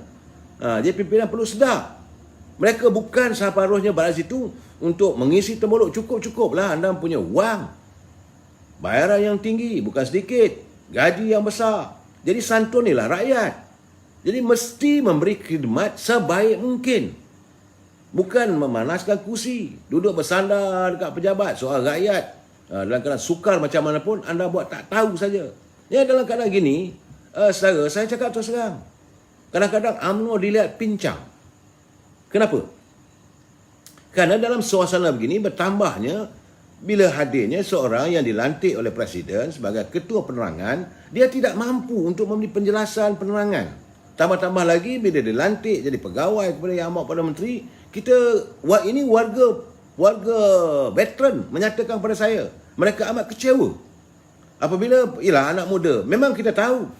Jadi pimpinan perlu sedar. Mereka bukan seharusnya berada situ untuk mengisi tembolok. Cukup-cukuplah anda punya wang. Bayaran yang tinggi, bukan sedikit. Gaji yang besar. Jadi santunilah rakyat. Jadi mesti memberi khidmat sebaik mungkin. Bukan memanaskan kursi. Duduk bersandar dekat pejabat. Soal rakyat. Dalam keadaan sukar macam mana pun, anda buat tak tahu saja. Ya, dalam keadaan gini, saudara, saya cakap terus terang. Kadang-kadang UMNO dilihat pincang. Kenapa? Kerana dalam suasana begini bertambahnya bila hadirnya seorang yang dilantik oleh Presiden sebagai ketua penerangan, dia tidak mampu untuk memberi penjelasan penerangan. Tambah-tambah lagi bila dilantik jadi pegawai kepada Yang Amat Perdana Menteri, ini warga veteran menyatakan pada saya, mereka amat kecewa. Apabila, anak muda, memang kita tahu,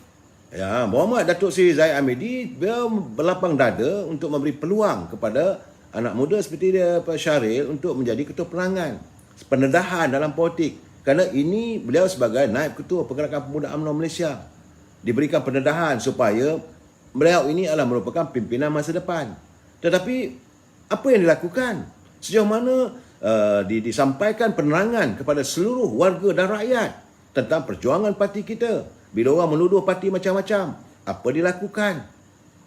Muhammad Datuk Seri Zahid Hamidi, dia berlapang dada untuk memberi peluang kepada anak muda seperti dia, Pak Syaril, untuk menjadi ketua penerangan. Pendedahan dalam politik. Kerana ini beliau sebagai naib ketua Pergerakan Pemuda UMNO Malaysia. Diberikan pendedahan supaya beliau ini adalah merupakan pimpinan masa depan. Tetapi, apa yang dilakukan? Sejauh mana disampaikan penerangan kepada seluruh warga dan rakyat tentang perjuangan parti kita. Bila orang menuduh parti macam-macam, apa dilakukan?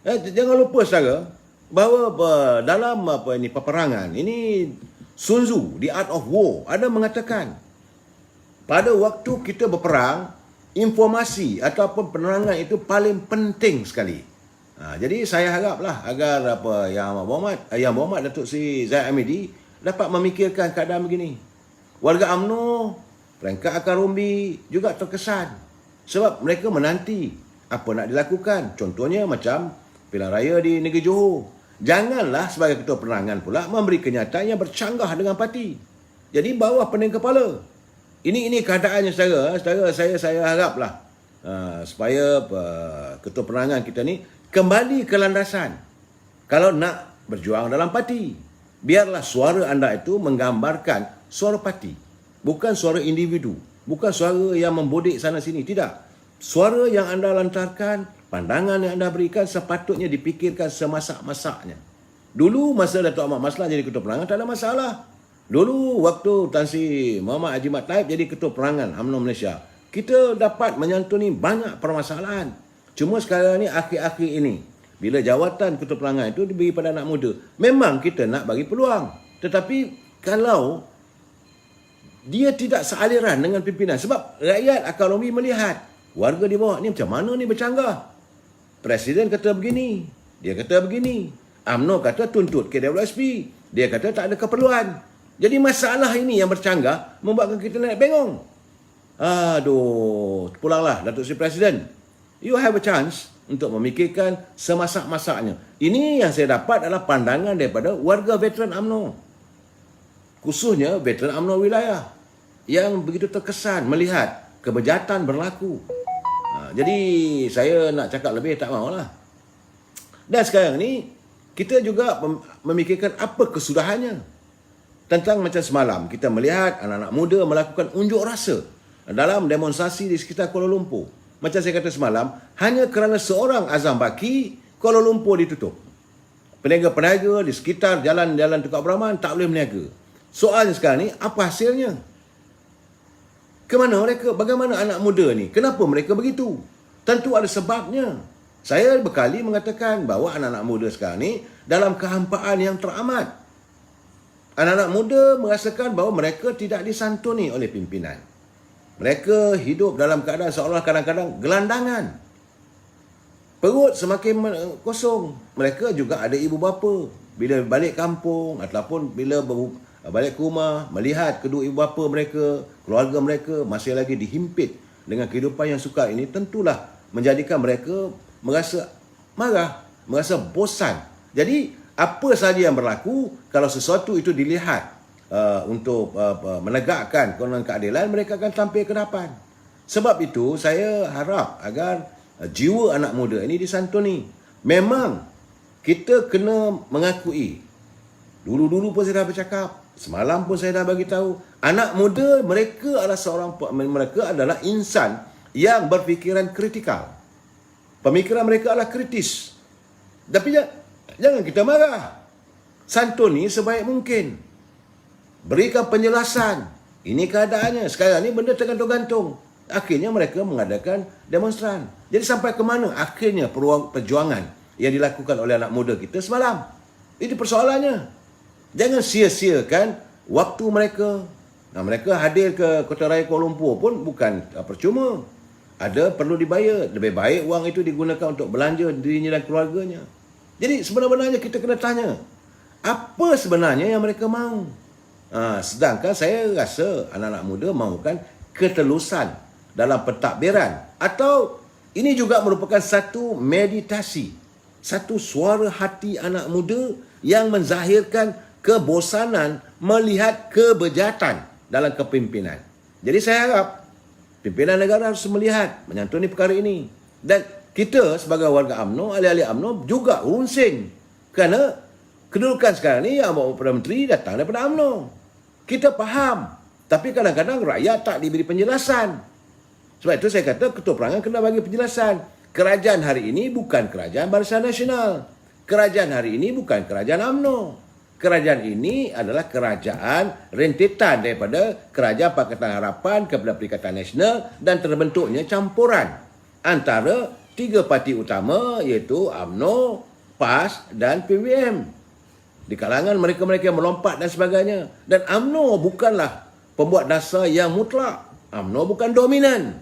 Jangan lupa saudara, bahawa dalam peperangan ini, Sun Tzu, The Art of War, ada mengatakan pada waktu kita berperang, informasi ataupun penerangan itu paling penting sekali. Jadi saya haraplah agar Yang Muhammad Datuk Seri Zahid Hamidi dapat memikirkan keadaan begini. Warga UMNO, peringkat akar umbi juga terkesan sebab mereka menanti apa nak dilakukan. Contohnya macam pilihan raya di negeri Johor. Janganlah sebagai ketua penerangan pula memberi kenyataan yang bercanggah dengan parti. Jadi bawah pening kepala. Ini keadaannya saudara. Saya haraplah supaya ketua penerangan kita ni kembali ke landasan. Kalau nak berjuang dalam parti, biarlah suara anda itu menggambarkan suara parti. Bukan suara individu. Bukan suara yang membodik sana sini. Tidak. Suara yang anda lantarkan, pandangan yang anda berikan sepatutnya dipikirkan semasak-masaknya. Dulu masa Datuk Ahmad Maslan jadi ketua penerangan tak ada masalah. Dulu waktu Tan Sri Muhammad Haji Mat Taib jadi ketua penerangan UMNO Malaysia, kita dapat menyantuni banyak permasalahan. Cuma sekarang ni akhir-akhir ini, bila jawatan ketua penerangan itu diberi pada anak muda, memang kita nak bagi peluang. Tetapi kalau dia tidak sealiran dengan pimpinan, sebab rakyat akan lebih melihat warga di bawah ni macam mana ni bercanggah. Presiden kata begini, dia kata begini. UMNO kata tuntut KWSP, dia kata tak ada keperluan. Jadi masalah ini yang bercanggah membuatkan kita naik bengong. Pulanglah Datuk Seri Presiden. You have a chance untuk memikirkan semasak-masaknya. Ini yang saya dapat adalah pandangan daripada warga veteran UMNO. Khususnya veteran UMNO wilayah yang begitu terkesan melihat kebejatan berlaku. Jadi saya nak cakap lebih tak maulah. Dan sekarang ni kita juga memikirkan apa kesudahannya. Tentang macam semalam kita melihat anak-anak muda melakukan unjuk rasa dalam demonstrasi di sekitar Kuala Lumpur. Macam saya kata semalam, hanya kerana seorang azam baki, Kuala Lumpur ditutup. Peniaga-peniaga di sekitar jalan-jalan Tukar Abdul Rahman tak boleh berniaga. Soalnya sekarang ni, apa hasilnya? Kemana mereka? Bagaimana anak muda ni? Kenapa mereka begitu? Tentu ada sebabnya. Saya berkali mengatakan bahawa anak-anak muda sekarang ni dalam kehampaan yang teramat. Anak-anak muda merasakan bahawa mereka tidak disantuni oleh pimpinan. Mereka hidup dalam keadaan seolah kadang-kadang gelandangan. Perut semakin kosong. Mereka juga ada ibu bapa. Bila balik kampung ataupun bila balik ke rumah, melihat kedua ibu bapa mereka, keluarga mereka masih lagi dihimpit dengan kehidupan yang sukar ini, tentulah menjadikan mereka merasa marah, merasa bosan. Jadi, apa sahaja yang berlaku, kalau sesuatu itu dilihat untuk menegakkan keadilan, mereka akan tampil ke depan. Sebab itu, saya harap agar jiwa anak muda ini disantuni. Memang, kita kena mengakui. Dulu-dulu pun saya dah bercakap, semalam pun saya dah bagi tahu, anak muda mereka adalah insan yang berfikiran kritikal. Pemikiran mereka adalah kritis. Tapi jangan kita marah. Santuni sebaik mungkin. Berikan penjelasan. Ini keadaannya. Sekarang ni benda tergantung-gantung. Akhirnya mereka mengadakan demonstran. Jadi sampai ke mana akhirnya perjuangan yang dilakukan oleh anak muda kita semalam? Itu persoalannya. Jangan sia-siakan waktu mereka. Mereka hadir ke Kota Raya Kuala Lumpur pun bukan percuma. Ada perlu dibayar. Lebih baik wang itu digunakan untuk belanja dirinya dan keluarganya. Jadi sebenarnya kita kena tanya, Apa sebenarnya yang mereka mahu? Sedangkan saya rasa anak-anak muda mahukan ketelusan dalam pentadbiran, atau ini juga merupakan satu meditasi, satu suara hati anak muda yang menzahirkan kebosanan melihat kebejatan dalam kepimpinan. Jadi saya harap pimpinan negara harus melihat, menyantuni perkara ini. Dan kita sebagai warga UMNO, ahli-ahli UMNO juga runsing. Kerana kedudukan sekarang ni yang bawa Perdana Menteri datang daripada UMNO. Kita faham. Tapi kadang-kadang rakyat tak diberi penjelasan. Sebab itu saya kata Ketua Perangan kena bagi penjelasan. Kerajaan hari ini bukan kerajaan Barisan Nasional. Kerajaan hari ini bukan kerajaan UMNO. Kerajaan ini adalah kerajaan rentetan daripada Kerajaan Pakatan Harapan kepada Perikatan Nasional, dan terbentuknya campuran antara tiga parti utama, iaitu UMNO, PAS dan PBM. Di kalangan mereka-mereka yang melompat dan sebagainya. Dan UMNO bukanlah pembuat dasar yang mutlak. UMNO bukan dominan.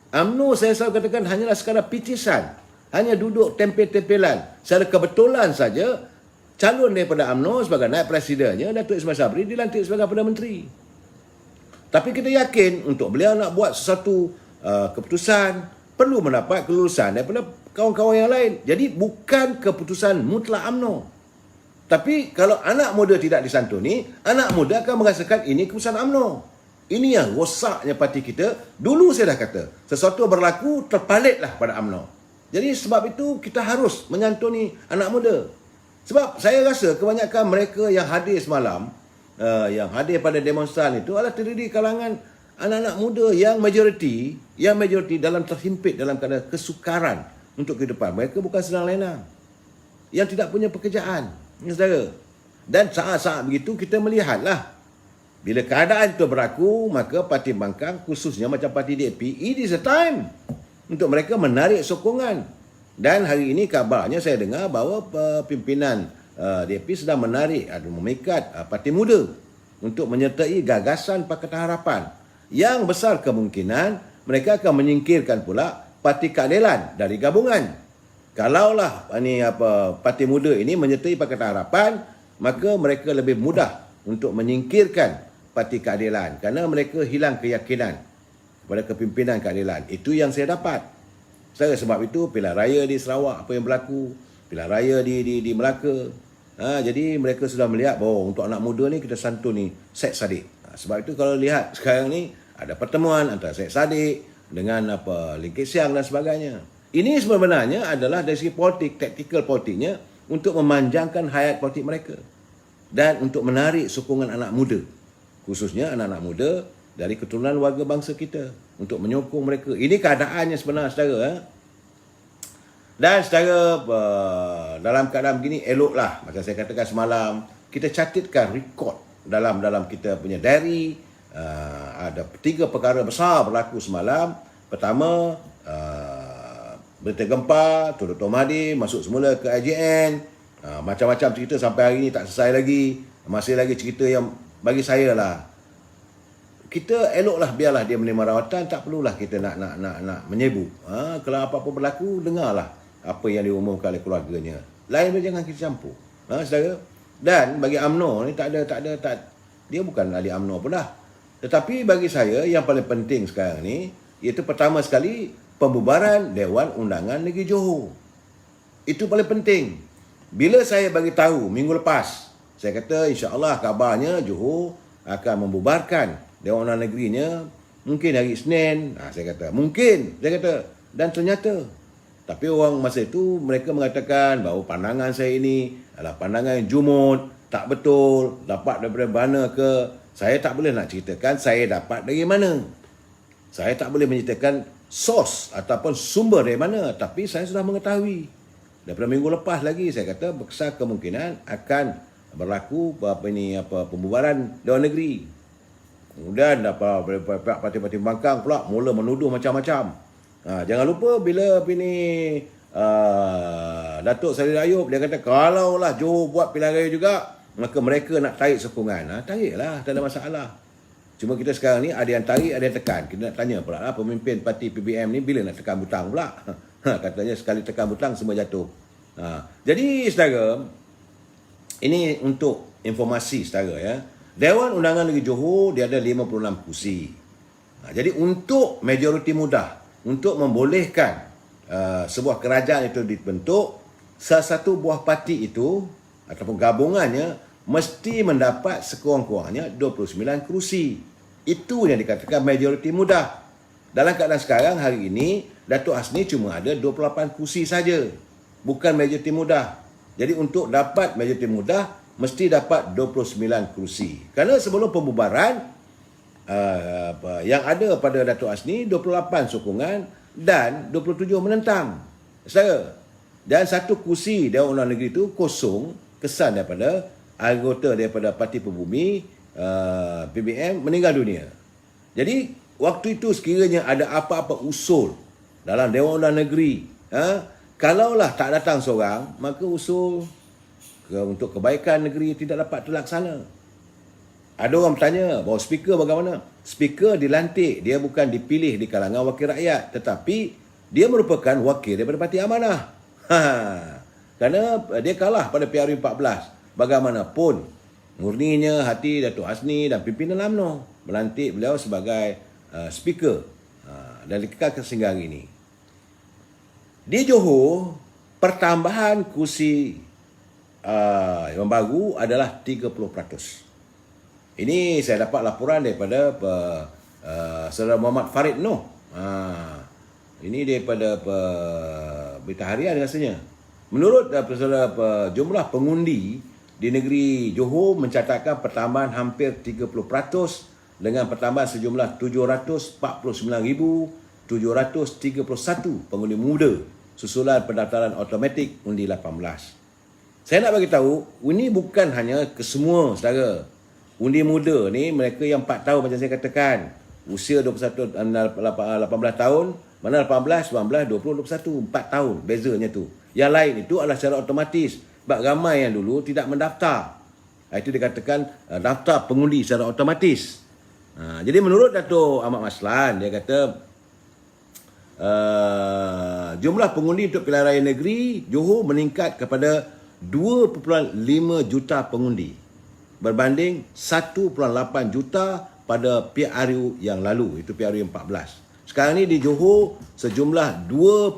UMNO saya selalu katakan hanyalah sekadar picisan. Hanya duduk tempel-tempelan. Secara kebetulan saja calon daripada UMNO sebagai naib presidennya, Datuk Ismail Sabri, dilantik sebagai Perdana Menteri. Tapi kita yakin untuk beliau nak buat sesuatu keputusan, perlu mendapat kelulusan daripada kawan-kawan yang lain. Jadi bukan keputusan mutlak UMNO. Tapi kalau anak muda tidak disantuni, anak muda akan merasakan ini keputusan UMNO. Ini yang rosaknya parti kita. Dulu saya dah kata, sesuatu berlaku terpalitlah pada UMNO. Jadi sebab itu kita harus menyantuni anak muda. Sebab saya rasa kebanyakan mereka yang hadir semalam, yang hadir pada demonstran itu adalah terdiri kalangan anak-anak muda yang majoriti dalam terhimpit dalam keadaan kesukaran untuk kehidupan. Mereka bukan senang lenang, yang tidak punya pekerjaan, saudara. Dan saat-saat begitu kita melihatlah, bila keadaan itu berlaku, maka parti bangkang, khususnya macam parti DAP, it is a time untuk mereka menarik sokongan. Dan hari ini kabarnya saya dengar bahawa pimpinan DAP sedang menarik, memikat parti muda untuk menyertai gagasan Pakatan Harapan. Yang besar kemungkinan mereka akan menyingkirkan pula Parti Keadilan dari gabungan. Kalaulah parti muda ini menyertai Pakatan Harapan, maka mereka lebih mudah untuk menyingkirkan Parti Keadilan kerana mereka hilang keyakinan kepada kepimpinan keadilan. Itu yang saya dapat. Sebab itu pilihan raya di Sarawak apa yang berlaku, pilihan raya di Melaka. Jadi mereka sudah melihat bahawa untuk anak muda ni kita santuni Syed Saddiq. Sebab itu kalau lihat sekarang ni ada pertemuan antara Syed Saddiq dengan Lim Kek Siang dan sebagainya. Ini sebenarnya adalah dari segi politik, taktikal politiknya, untuk memanjangkan hayat politik mereka dan untuk menarik sokongan anak muda, khususnya anak-anak muda dari keturunan warga bangsa kita, untuk menyokong mereka. Ini keadaannya sebenarnya, saudara. Dan secara dalam keadaan begini, eloklah, macam saya katakan semalam, kita catatkan rekod dalam kita punya diary. Ada 3 perkara besar berlaku semalam. Pertama, berita gempa, Dr. Mahathir masuk semula ke IJN. Macam-macam cerita sampai hari ini tak selesai lagi. Masih lagi cerita yang bagi saya lah, kita eloklah biarlah dia menerima rawatan, tak perlulah kita nak menyebut. Kalau apa-apa berlaku, dengarlah apa yang diumumkan oleh keluarganya. Lain jangan kita campur. Saudara. Dan bagi UMNO ni tak ada dia bukan ahli UMNO pun dah. Tetapi bagi saya yang paling penting sekarang ni, iaitu pertama sekali pembubaran Dewan Undangan Negeri Johor. Itu paling penting. Bila saya bagi tahu minggu lepas, saya kata insya-Allah kabarnya Johor akan membubarkan Dewan Undangan Negerinya mungkin hari Isnin. Saya kata mungkin, saya kata, dan ternyata. Tapi orang masa itu mereka mengatakan bahawa pandangan saya ini adalah pandangan yang jumut, tak betul, dapat daripada mana ke. Saya tak boleh nak ceritakan saya dapat dari mana. Saya tak boleh menceritakan sos ataupun sumber dari mana, tapi saya sudah mengetahui. Daripada minggu lepas lagi saya kata besar kemungkinan akan berlaku pembubaran Dewan Negeri. Kemudian pihak parti-parti pembangkang pula mula menuduh macam-macam. Jangan lupa bila Datuk Seri Ayub dia kata kalaulah Johor buat pilihan raya juga, maka mereka nak tarik sokongan. Tariklah, tak ada masalah. Cuma kita sekarang ni ada yang tarik, ada yang tekan. Kita nak tanya pula pemimpin parti PBM ni bila nak tekan butang pula. Katanya sekali tekan butang semua jatuh. Jadi saudara, Ini untuk informasi saudara ya. Dewan Undangan Negeri Johor dia ada 56 kursi. Jadi untuk majoriti mudah, untuk membolehkan sebuah kerajaan itu dibentuk, salah satu buah parti itu ataupun gabungannya mesti mendapat sekurang-kurangnya 29 kursi. Itu yang dikatakan majoriti mudah. Dalam keadaan sekarang hari ini, Datuk Hasni cuma ada 28 kursi saja. Bukan majoriti mudah. Jadi untuk dapat majoriti mudah, mesti dapat 29 kursi. Kerana sebelum pembubaran, yang ada pada Datuk Hasni, 28 sokongan dan 27 menentang. Saudara. Dan satu kursi Dewan Undangan Negeri itu kosong, kesan daripada anggota daripada Parti Pembumi, PBM, meninggal dunia. Jadi, waktu itu sekiranya ada apa-apa usul dalam Dewan Undangan Negeri, kalaulah tak datang seorang, maka usul untuk kebaikan negeri tidak dapat terlaksana. Ada orang bertanya bahawa speaker bagaimana? Speaker dilantik, dia bukan dipilih di kalangan wakil rakyat, tetapi dia merupakan wakil daripada Parti Amanah. Kerana dia kalah pada PRU 14. Bagaimanapun, murninya hati Datuk Hasni dan pimpinan UMNO melantik beliau sebagai speaker dan dikekalkan sehingga hari ini. Di Johor, pertambahan kursi yang baru adalah 30%. Ini saya dapat laporan daripada Saudara Muhammad Farid Noh. Ini daripada Berita Harian rasanya. Menurut jumlah pengundi di negeri Johor mencatatkan pertambahan hampir 30% dengan pertambahan sejumlah 749,731 pengundi muda susulan pendaftaran automatik undi 18. Saya nak bagi tahu, ini bukan hanya kesemua saudara. Undi muda ni mereka yang 4 tahun macam saya katakan. Usia 21 18 tahun, mana 18, 19, 20, 21, 4 tahun bezanya tu. Yang lain itu adalah secara otomatis. Sebab ramai yang dulu tidak mendaftar. Itu dikatakan daftar pengundi secara otomatis. Jadi menurut Dato' Ahmad Maslan, dia kata jumlah pengundi untuk pilihan raya negeri Johor meningkat kepada 2.5 juta pengundi berbanding 1.8 juta pada PRU yang lalu, itu PRU 14. Sekarang ni di Johor sejumlah 2.5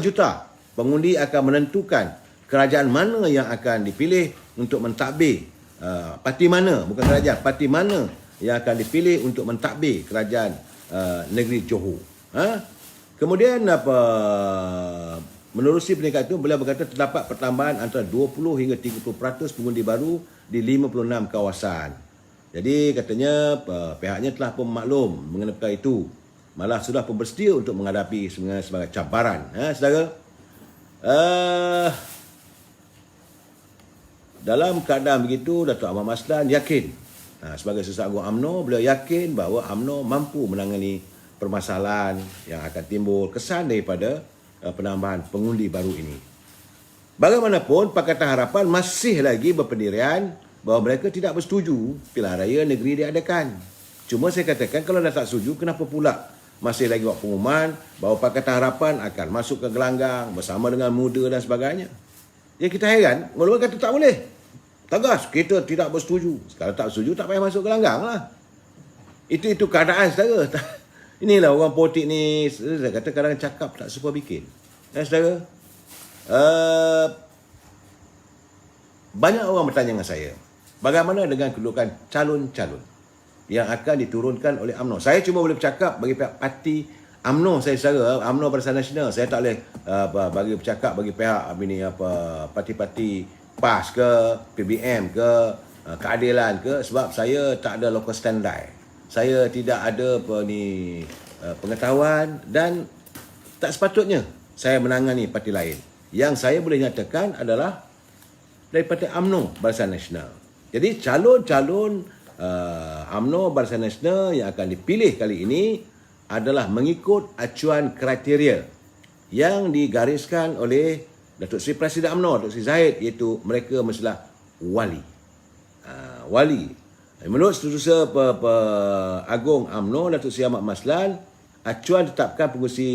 juta pengundi akan menentukan kerajaan mana yang akan dipilih untuk mentadbir parti mana, bukan kerajaan, parti mana yang akan dipilih untuk mentadbir kerajaan negeri Johor. Kemudian menerusi peningkatan itu, beliau berkata terdapat pertambahan antara 20 hingga 30% pengundi baru di 56 kawasan. Jadi katanya pihaknya telah pun maklum mengenai perkara itu. Malah sudah pun bersedia untuk menghadapi sebagai cabaran. Saudara, dalam keadaan begitu, Datuk Ahmad Maslan yakin, sebagai seseorang agung UMNO, beliau yakin bahawa UMNO mampu menangani permasalahan yang akan timbul kesan daripada penambahan pengundi baru ini. Bagaimanapun, Pakatan Harapan masih lagi berpendirian bahawa mereka tidak bersetuju pilihan raya negeri diadakan. Cuma saya katakan, kalau dah tak setuju, kenapa pula masih lagi buat pengumuman bahawa Pakatan Harapan akan masuk ke gelanggang bersama dengan muda dan sebagainya. Ya, kita heran, mula-mula kata tak boleh. Tegas, kita tidak bersetuju. Kalau tak bersetuju, tak payah masuk gelanggang lah. Itu keadaan saudara. Inilah orang politik ni, saya kata kadang cakap tak serupa bikin. Saudara, banyak orang bertanya dengan saya, bagaimana dengan kedudukan calon-calon yang akan diturunkan oleh UMNO? Saya cuma boleh bercakap bagi pihak parti UMNO saya secara UMNO Barisan Nasional. Saya tak boleh bagi bercakap bagi pihak parti-parti PAS ke, PBM ke, Keadilan ke, sebab saya tak ada local standby. Saya tidak ada pengetahuan dan tak sepatutnya saya menangani parti lain. Yang saya boleh nyatakan adalah daripada UMNO Barisan Nasional. Jadi calon-calon UMNO Barisan Nasional yang akan dipilih kali ini adalah mengikut acuan kriteria yang digariskan oleh Datuk Seri Presiden UMNO, Datuk Seri Zahid, iaitu mereka mestilah wali. Wali. Menurut Setiausaha Agung UMNO, Datuk Seri Ahmad Maslan, acuan tetapkan pengurusi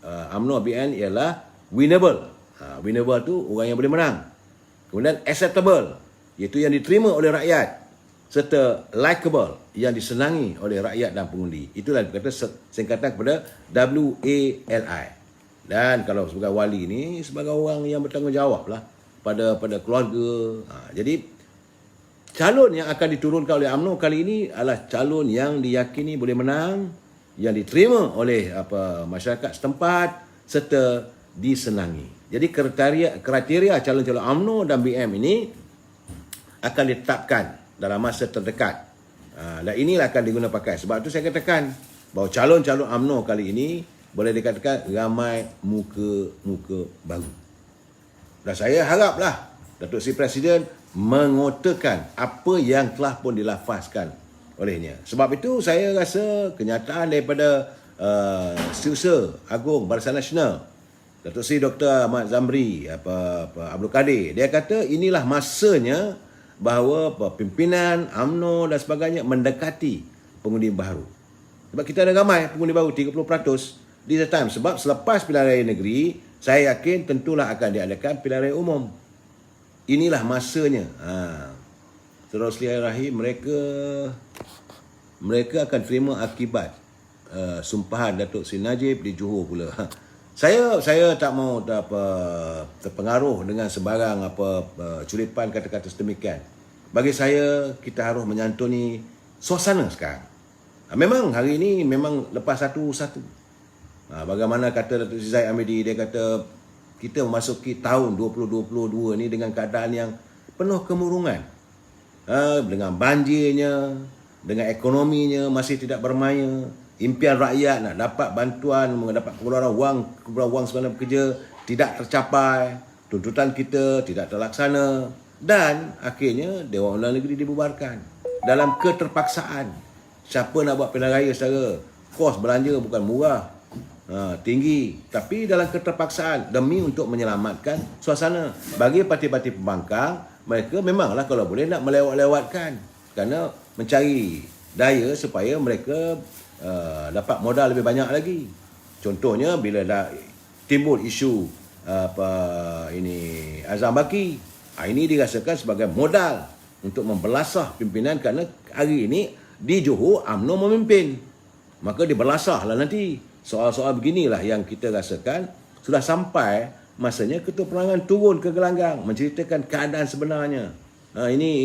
UMNO BN ialah winnable. Winnable tu orang yang boleh menang. Kemudian acceptable, iaitu yang diterima oleh rakyat, serta likable, yang disenangi oleh rakyat dan pengundi. Itulah kata singkatan kepada WALI. Dan kalau sebagai wali ni sebagai orang yang bertanggungjawab lah pada keluarga. Jadi calon yang akan diturunkan oleh UMNO kali ini adalah calon yang diyakini boleh menang, yang diterima oleh masyarakat setempat serta disenangi. Jadi kriteria calon-calon UMNO dan BM ini akan ditetapkan dalam masa terdekat. Dan inilah akan digunakan pakai. Sebab tu saya katakan bahawa calon-calon UMNO kali ini boleh dikatakan ramai muka-muka baru. Dan saya haraplah Datuk Seri Presiden mengotakan apa yang telah pun dilafazkan olehnya. Sebab itu saya rasa kenyataan daripada Setiausaha Agung Barisan Nasional Datuk Seri Dr. Ahmad Zamri Abdul Kadir, dia kata inilah masanya bahawa pimpinan UMNO dan sebagainya mendekati pengundi baru. Sebab kita ada ramai pengundi baru 30% di the time. Sebab selepas pilihan raya negeri, saya yakin tentulah akan diadakan pilihan raya umum. Inilah masanya. Bismillahirrahmanirrahim, mereka akan terima akibat sumpahan Datuk Seri Najib di Johor pula. Saya tak mau terpengaruh dengan sebarang curipan kata-kata sedemikian. Bagi saya, kita harus menyantuni suasana sekarang. Memang hari ini memang lepas satu-satu. Bagaimana kata Datuk Seri Zahid Hamidi, dia kata kita memasuki tahun 2022 ni dengan keadaan yang penuh kemurungan. Dengan banjirnya, dengan ekonominya masih tidak bermaya, impian rakyat nak dapat bantuan, mendapat keperluan wang semasa bekerja tidak tercapai, tuntutan kita tidak terlaksana, dan akhirnya Dewan Undangan Negeri dibubarkan dalam keterpaksaan. Siapa nak buat pilihan raya secara kos belanja bukan murah, tinggi, tapi dalam keterpaksaan demi untuk menyelamatkan suasana. Bagi parti-parti pembangkang, mereka memanglah kalau boleh nak melewat-lewatkan kerana mencari daya supaya mereka dapat modal lebih banyak lagi. Contohnya bila dah timbul isu Azam Baki, ini dirasakan sebagai modal untuk membelasah pimpinan, kerana hari ini di Johor UMNO memimpin, maka dibelasahlah nanti. Soal-soal beginilah yang kita rasakan sudah sampai masanya Ketua Penerangan turun ke gelanggang menceritakan keadaan sebenarnya. Ini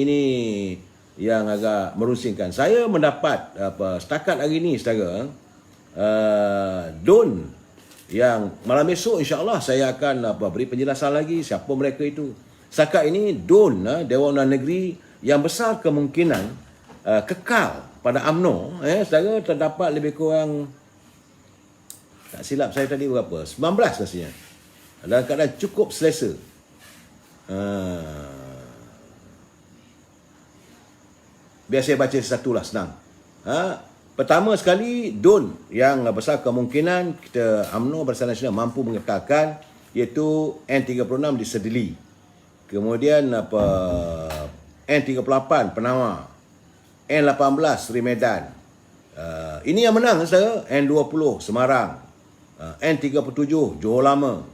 yang agak merusingkan. Saya mendapat setakat hari ini saudara, DUN yang malam esok insya-Allah saya akan beri penjelasan lagi siapa mereka itu. Setakat ini DUN Dewan Undangan Negeri yang besar kemungkinan kekal pada UMNO, saudara, terdapat lebih kurang, tak silap saya tadi berapa? 19 rasanya. Dalam keadaan cukup selesa. Biar saya baca satu-satulah, senang. Pertama sekali, DUN yang besar kemungkinan kita UMNO Barisan Nasional mampu mengekalkan, iaitu N36 di Sedili. Kemudian N38 Penawar, N18 Seri Medan. Ini yang menang saudara. N20 Semarang, N37 Johor Lama,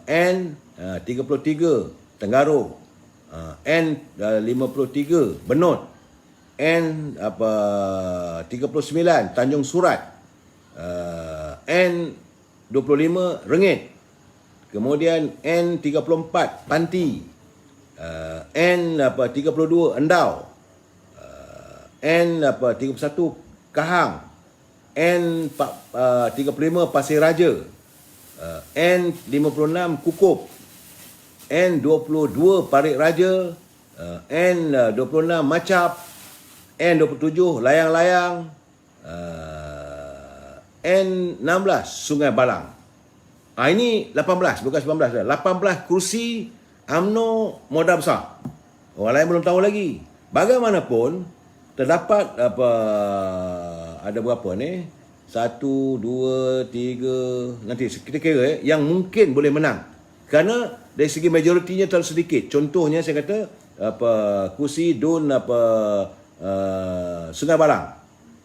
N33 Tenggaro, N53 Benut, N39 Tanjung Surat, N25 Rengit, kemudian N34 Panti, N32 Endau, N31 Kahang, N35 Pasir Raja, N56 Kukup, N22 Parit Raja, N26 Macap, N27 Layang-Layang, N16 Sungai Balang. Ini 18, bukan 19. 18 kursi UMNO modal besar. Orang lain belum tahu lagi. Bagaimanapun, terdapat ada berapa ni? 1, 2, 3, nanti kita kira yang mungkin boleh menang. Kerana dari segi majoritinya terlalu sedikit. Contohnya saya kata kursi DUN Sungai Balang.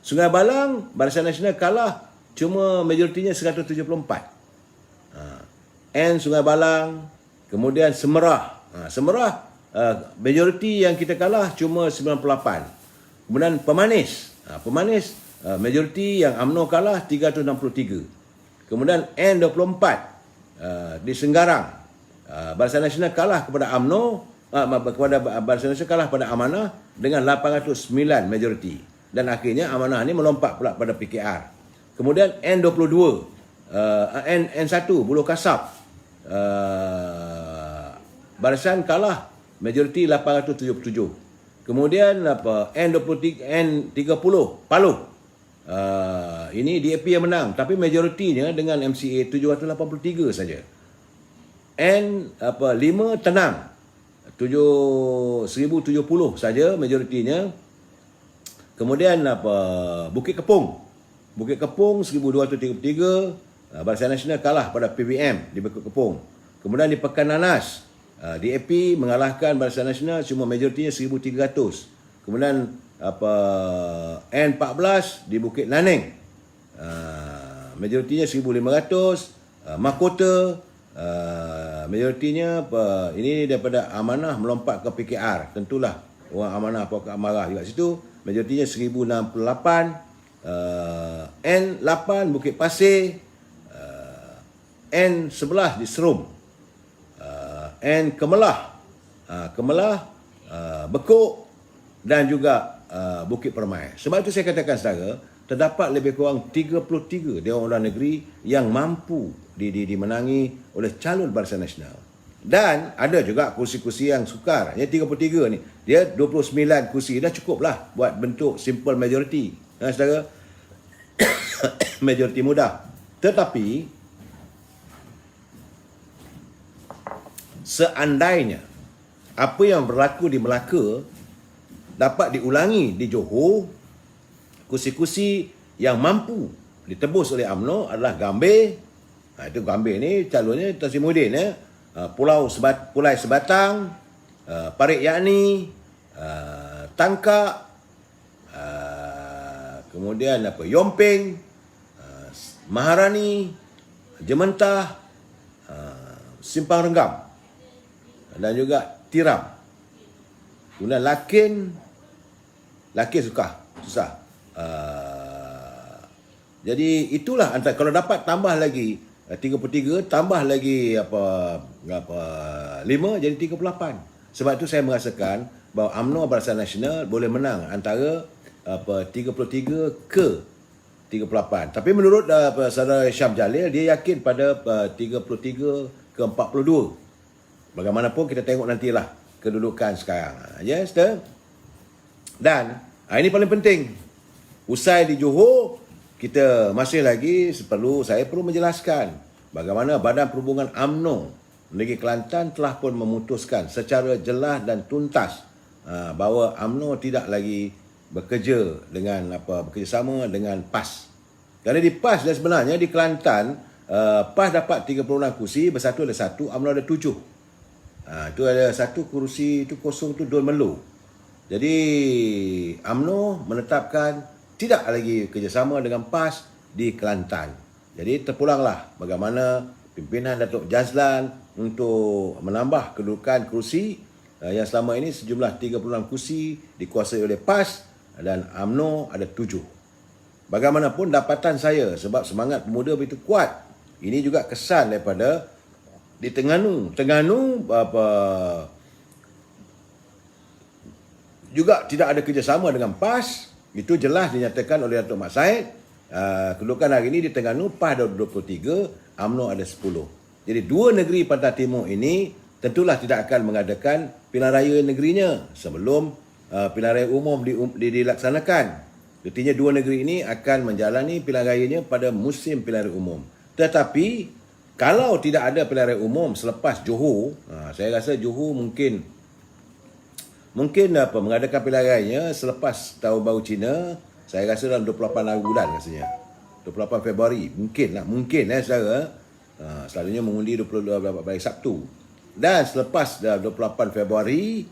Sungai Balang Barisan Nasional kalah cuma majoritinya 174. N Sungai Balang, kemudian Semerah Semerah majoriti yang kita kalah cuma 98. Kemudian pemanis. Pemanis majoriti yang UMNO kalah 363. Kemudian N24 di Senggarang. Barisan Nasional kalah kepada UMNO, kepada Barisan Nasional kalah pada Amanah dengan 809 majoriti. Dan akhirnya Amanah ni melompat pula pada PKR. Kemudian N22, N1 Buloh Kasab, Barisan kalah majoriti 877. Kemudian N23, N30 Paluh. Ini DAP yang menang, tapi majoritinya dengan MCA 783 saja. N5 Tenang 1070 saja majoritinya. Kemudian Bukit Kepung 1233. Barisan Nasional kalah pada PBM di Bukit Kepung. Kemudian di Pekan Nanas, DAP mengalahkan Barisan Nasional, cuma majoritinya 1300. Kemudian N14 di Bukit Laneng, majoritinya 1500. Mahkota, majoritinya ini daripada Amanah melompat ke PKR. Tentulah orang Amanah pokok marah juga situ. Majoritinya 1068. N8 Bukit Pasir, N11 di Serum, N Kemelah, Bekuk dan juga Bukit Permai. Sebab itu saya katakan saudara, terdapat lebih kurang 33 dewan undangan negeri yang mampu dimenangi oleh calon Barisan Nasional. Dan ada juga kursi-kursi yang sukar. Yang 33 ni, dia 29 kursi dah cukup lah buat bentuk simple majority. Saudara, majority mudah. Tetapi seandainya apa yang berlaku di Melaka dapat diulangi di Johor, kursi-kursi yang mampu ditebus oleh UMNO adalah Gambir. Itu Gambir ni calonnya Tasimuddin, Pulau Sebatang, Parit Yani, Tangkak, kemudian Yomping, Maharani, Jementah, Simpang Renggam dan juga Tiram. Kemudian Lakin susah. Jadi itulah antara, kalau dapat tambah lagi 33, tambah lagi 5 jadi 38. Sebab itu saya merasakan bahawa UMNO Barisan Nasional boleh menang antara 33 ke 38. Tapi menurut saudara Syam Jalil, dia yakin pada 33 ke 42. Bagaimanapun kita tengok nantilah kedudukan sekarang. Yes, dan ini paling penting. Usai di Johor, kita masih lagi saya perlu menjelaskan bagaimana Badan Perhubungan UMNO Negeri Kelantan telah pun memutuskan secara jelas dan tuntas bahawa UMNO tidak lagi bekerja bekerjasama dengan PAS. Kerana di PAS dan sebenarnya di Kelantan, PAS dapat 36 kursi, bersatu ada 1, UMNO ada 7. Itu ada 1 kursi itu kosong tu Dun Melu. Jadi UMNO menetapkan tidak lagi kerjasama dengan PAS di Kelantan. Jadi terpulanglah bagaimana pimpinan Datuk Jazlan untuk menambah kedudukan kursi yang selama ini sejumlah 36 kursi dikuasai oleh PAS dan UMNO ada 7. Bagaimanapun dapatan saya, sebab semangat pemuda begitu kuat. Ini juga kesan daripada di Terengganu juga tidak ada kerjasama dengan PAS. Itu jelas dinyatakan oleh Datuk Mat Said. Kedudukan hari ini di Terengganu, PAS ada 23, UMNO ada 10. Jadi dua negeri Pantai Timur ini tentulah tidak akan mengadakan pilihan raya negerinya sebelum pilihan raya umum dilaksanakan. Artinya dua negeri ini akan menjalani pilihan rayanya pada musim pilihan raya umum. Tetapi kalau tidak ada pilihan raya umum selepas Johor, saya rasa Johor mungkin mengadakan pilihan rayanya selepas Tahun Baru Cina. Saya rasa dalam 28 hari bulan rasanya. 28 Februari. Mungkin saudara. Selalunya mengundi 22 hari Sabtu. Dan selepas 28 Februari,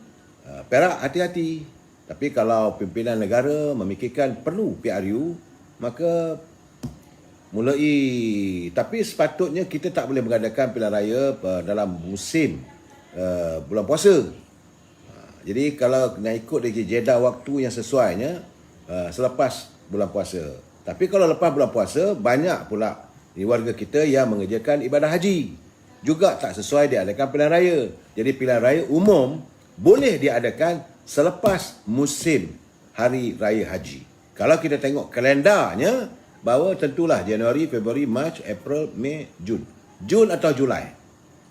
Perak hati-hati. Tapi kalau pimpinan negara memikirkan perlu PRU, maka tapi sepatutnya kita tak boleh mengadakan pilihan raya dalam musim bulan puasa. Jadi kalau nak ikut dari jeda waktu yang sesuainya selepas bulan puasa. Tapi kalau lepas bulan puasa, banyak pula di warga kita yang mengerjakan ibadah haji. Juga tak sesuai diadakan pilihan raya. Jadi pilihan raya umum boleh diadakan selepas musim hari raya haji. Kalau kita tengok kalendarnya, bahawa tentulah Januari, Februari, Mac, April, Mei, Jun. Jun atau Julai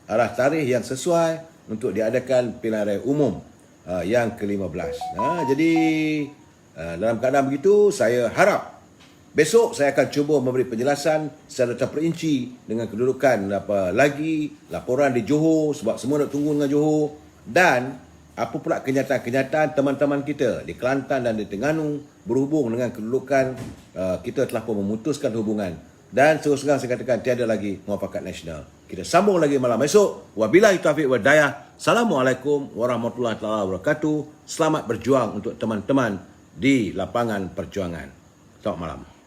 adalah tarikh yang sesuai untuk diadakan pilihan raya umum yang ke-15. Jadi dalam keadaan begitu, saya harap besok saya akan cuba memberi penjelasan secara terperinci dengan kedudukan lagi laporan di Johor, sebab semua nak tunggu dengan Johor, dan apa pula kenyataan-kenyataan teman-teman kita di Kelantan dan di Terengganu berhubung dengan kedudukan kita telah pun memutuskan hubungan. Dan terus-terang saya katakan tiada lagi muafakat nasional. Kita sambung lagi malam esok. Wabillahi taufiq wal hidayah. Assalamualaikum warahmatullahi wabarakatuh. Selamat berjuang untuk teman-teman di lapangan perjuangan. Selamat malam.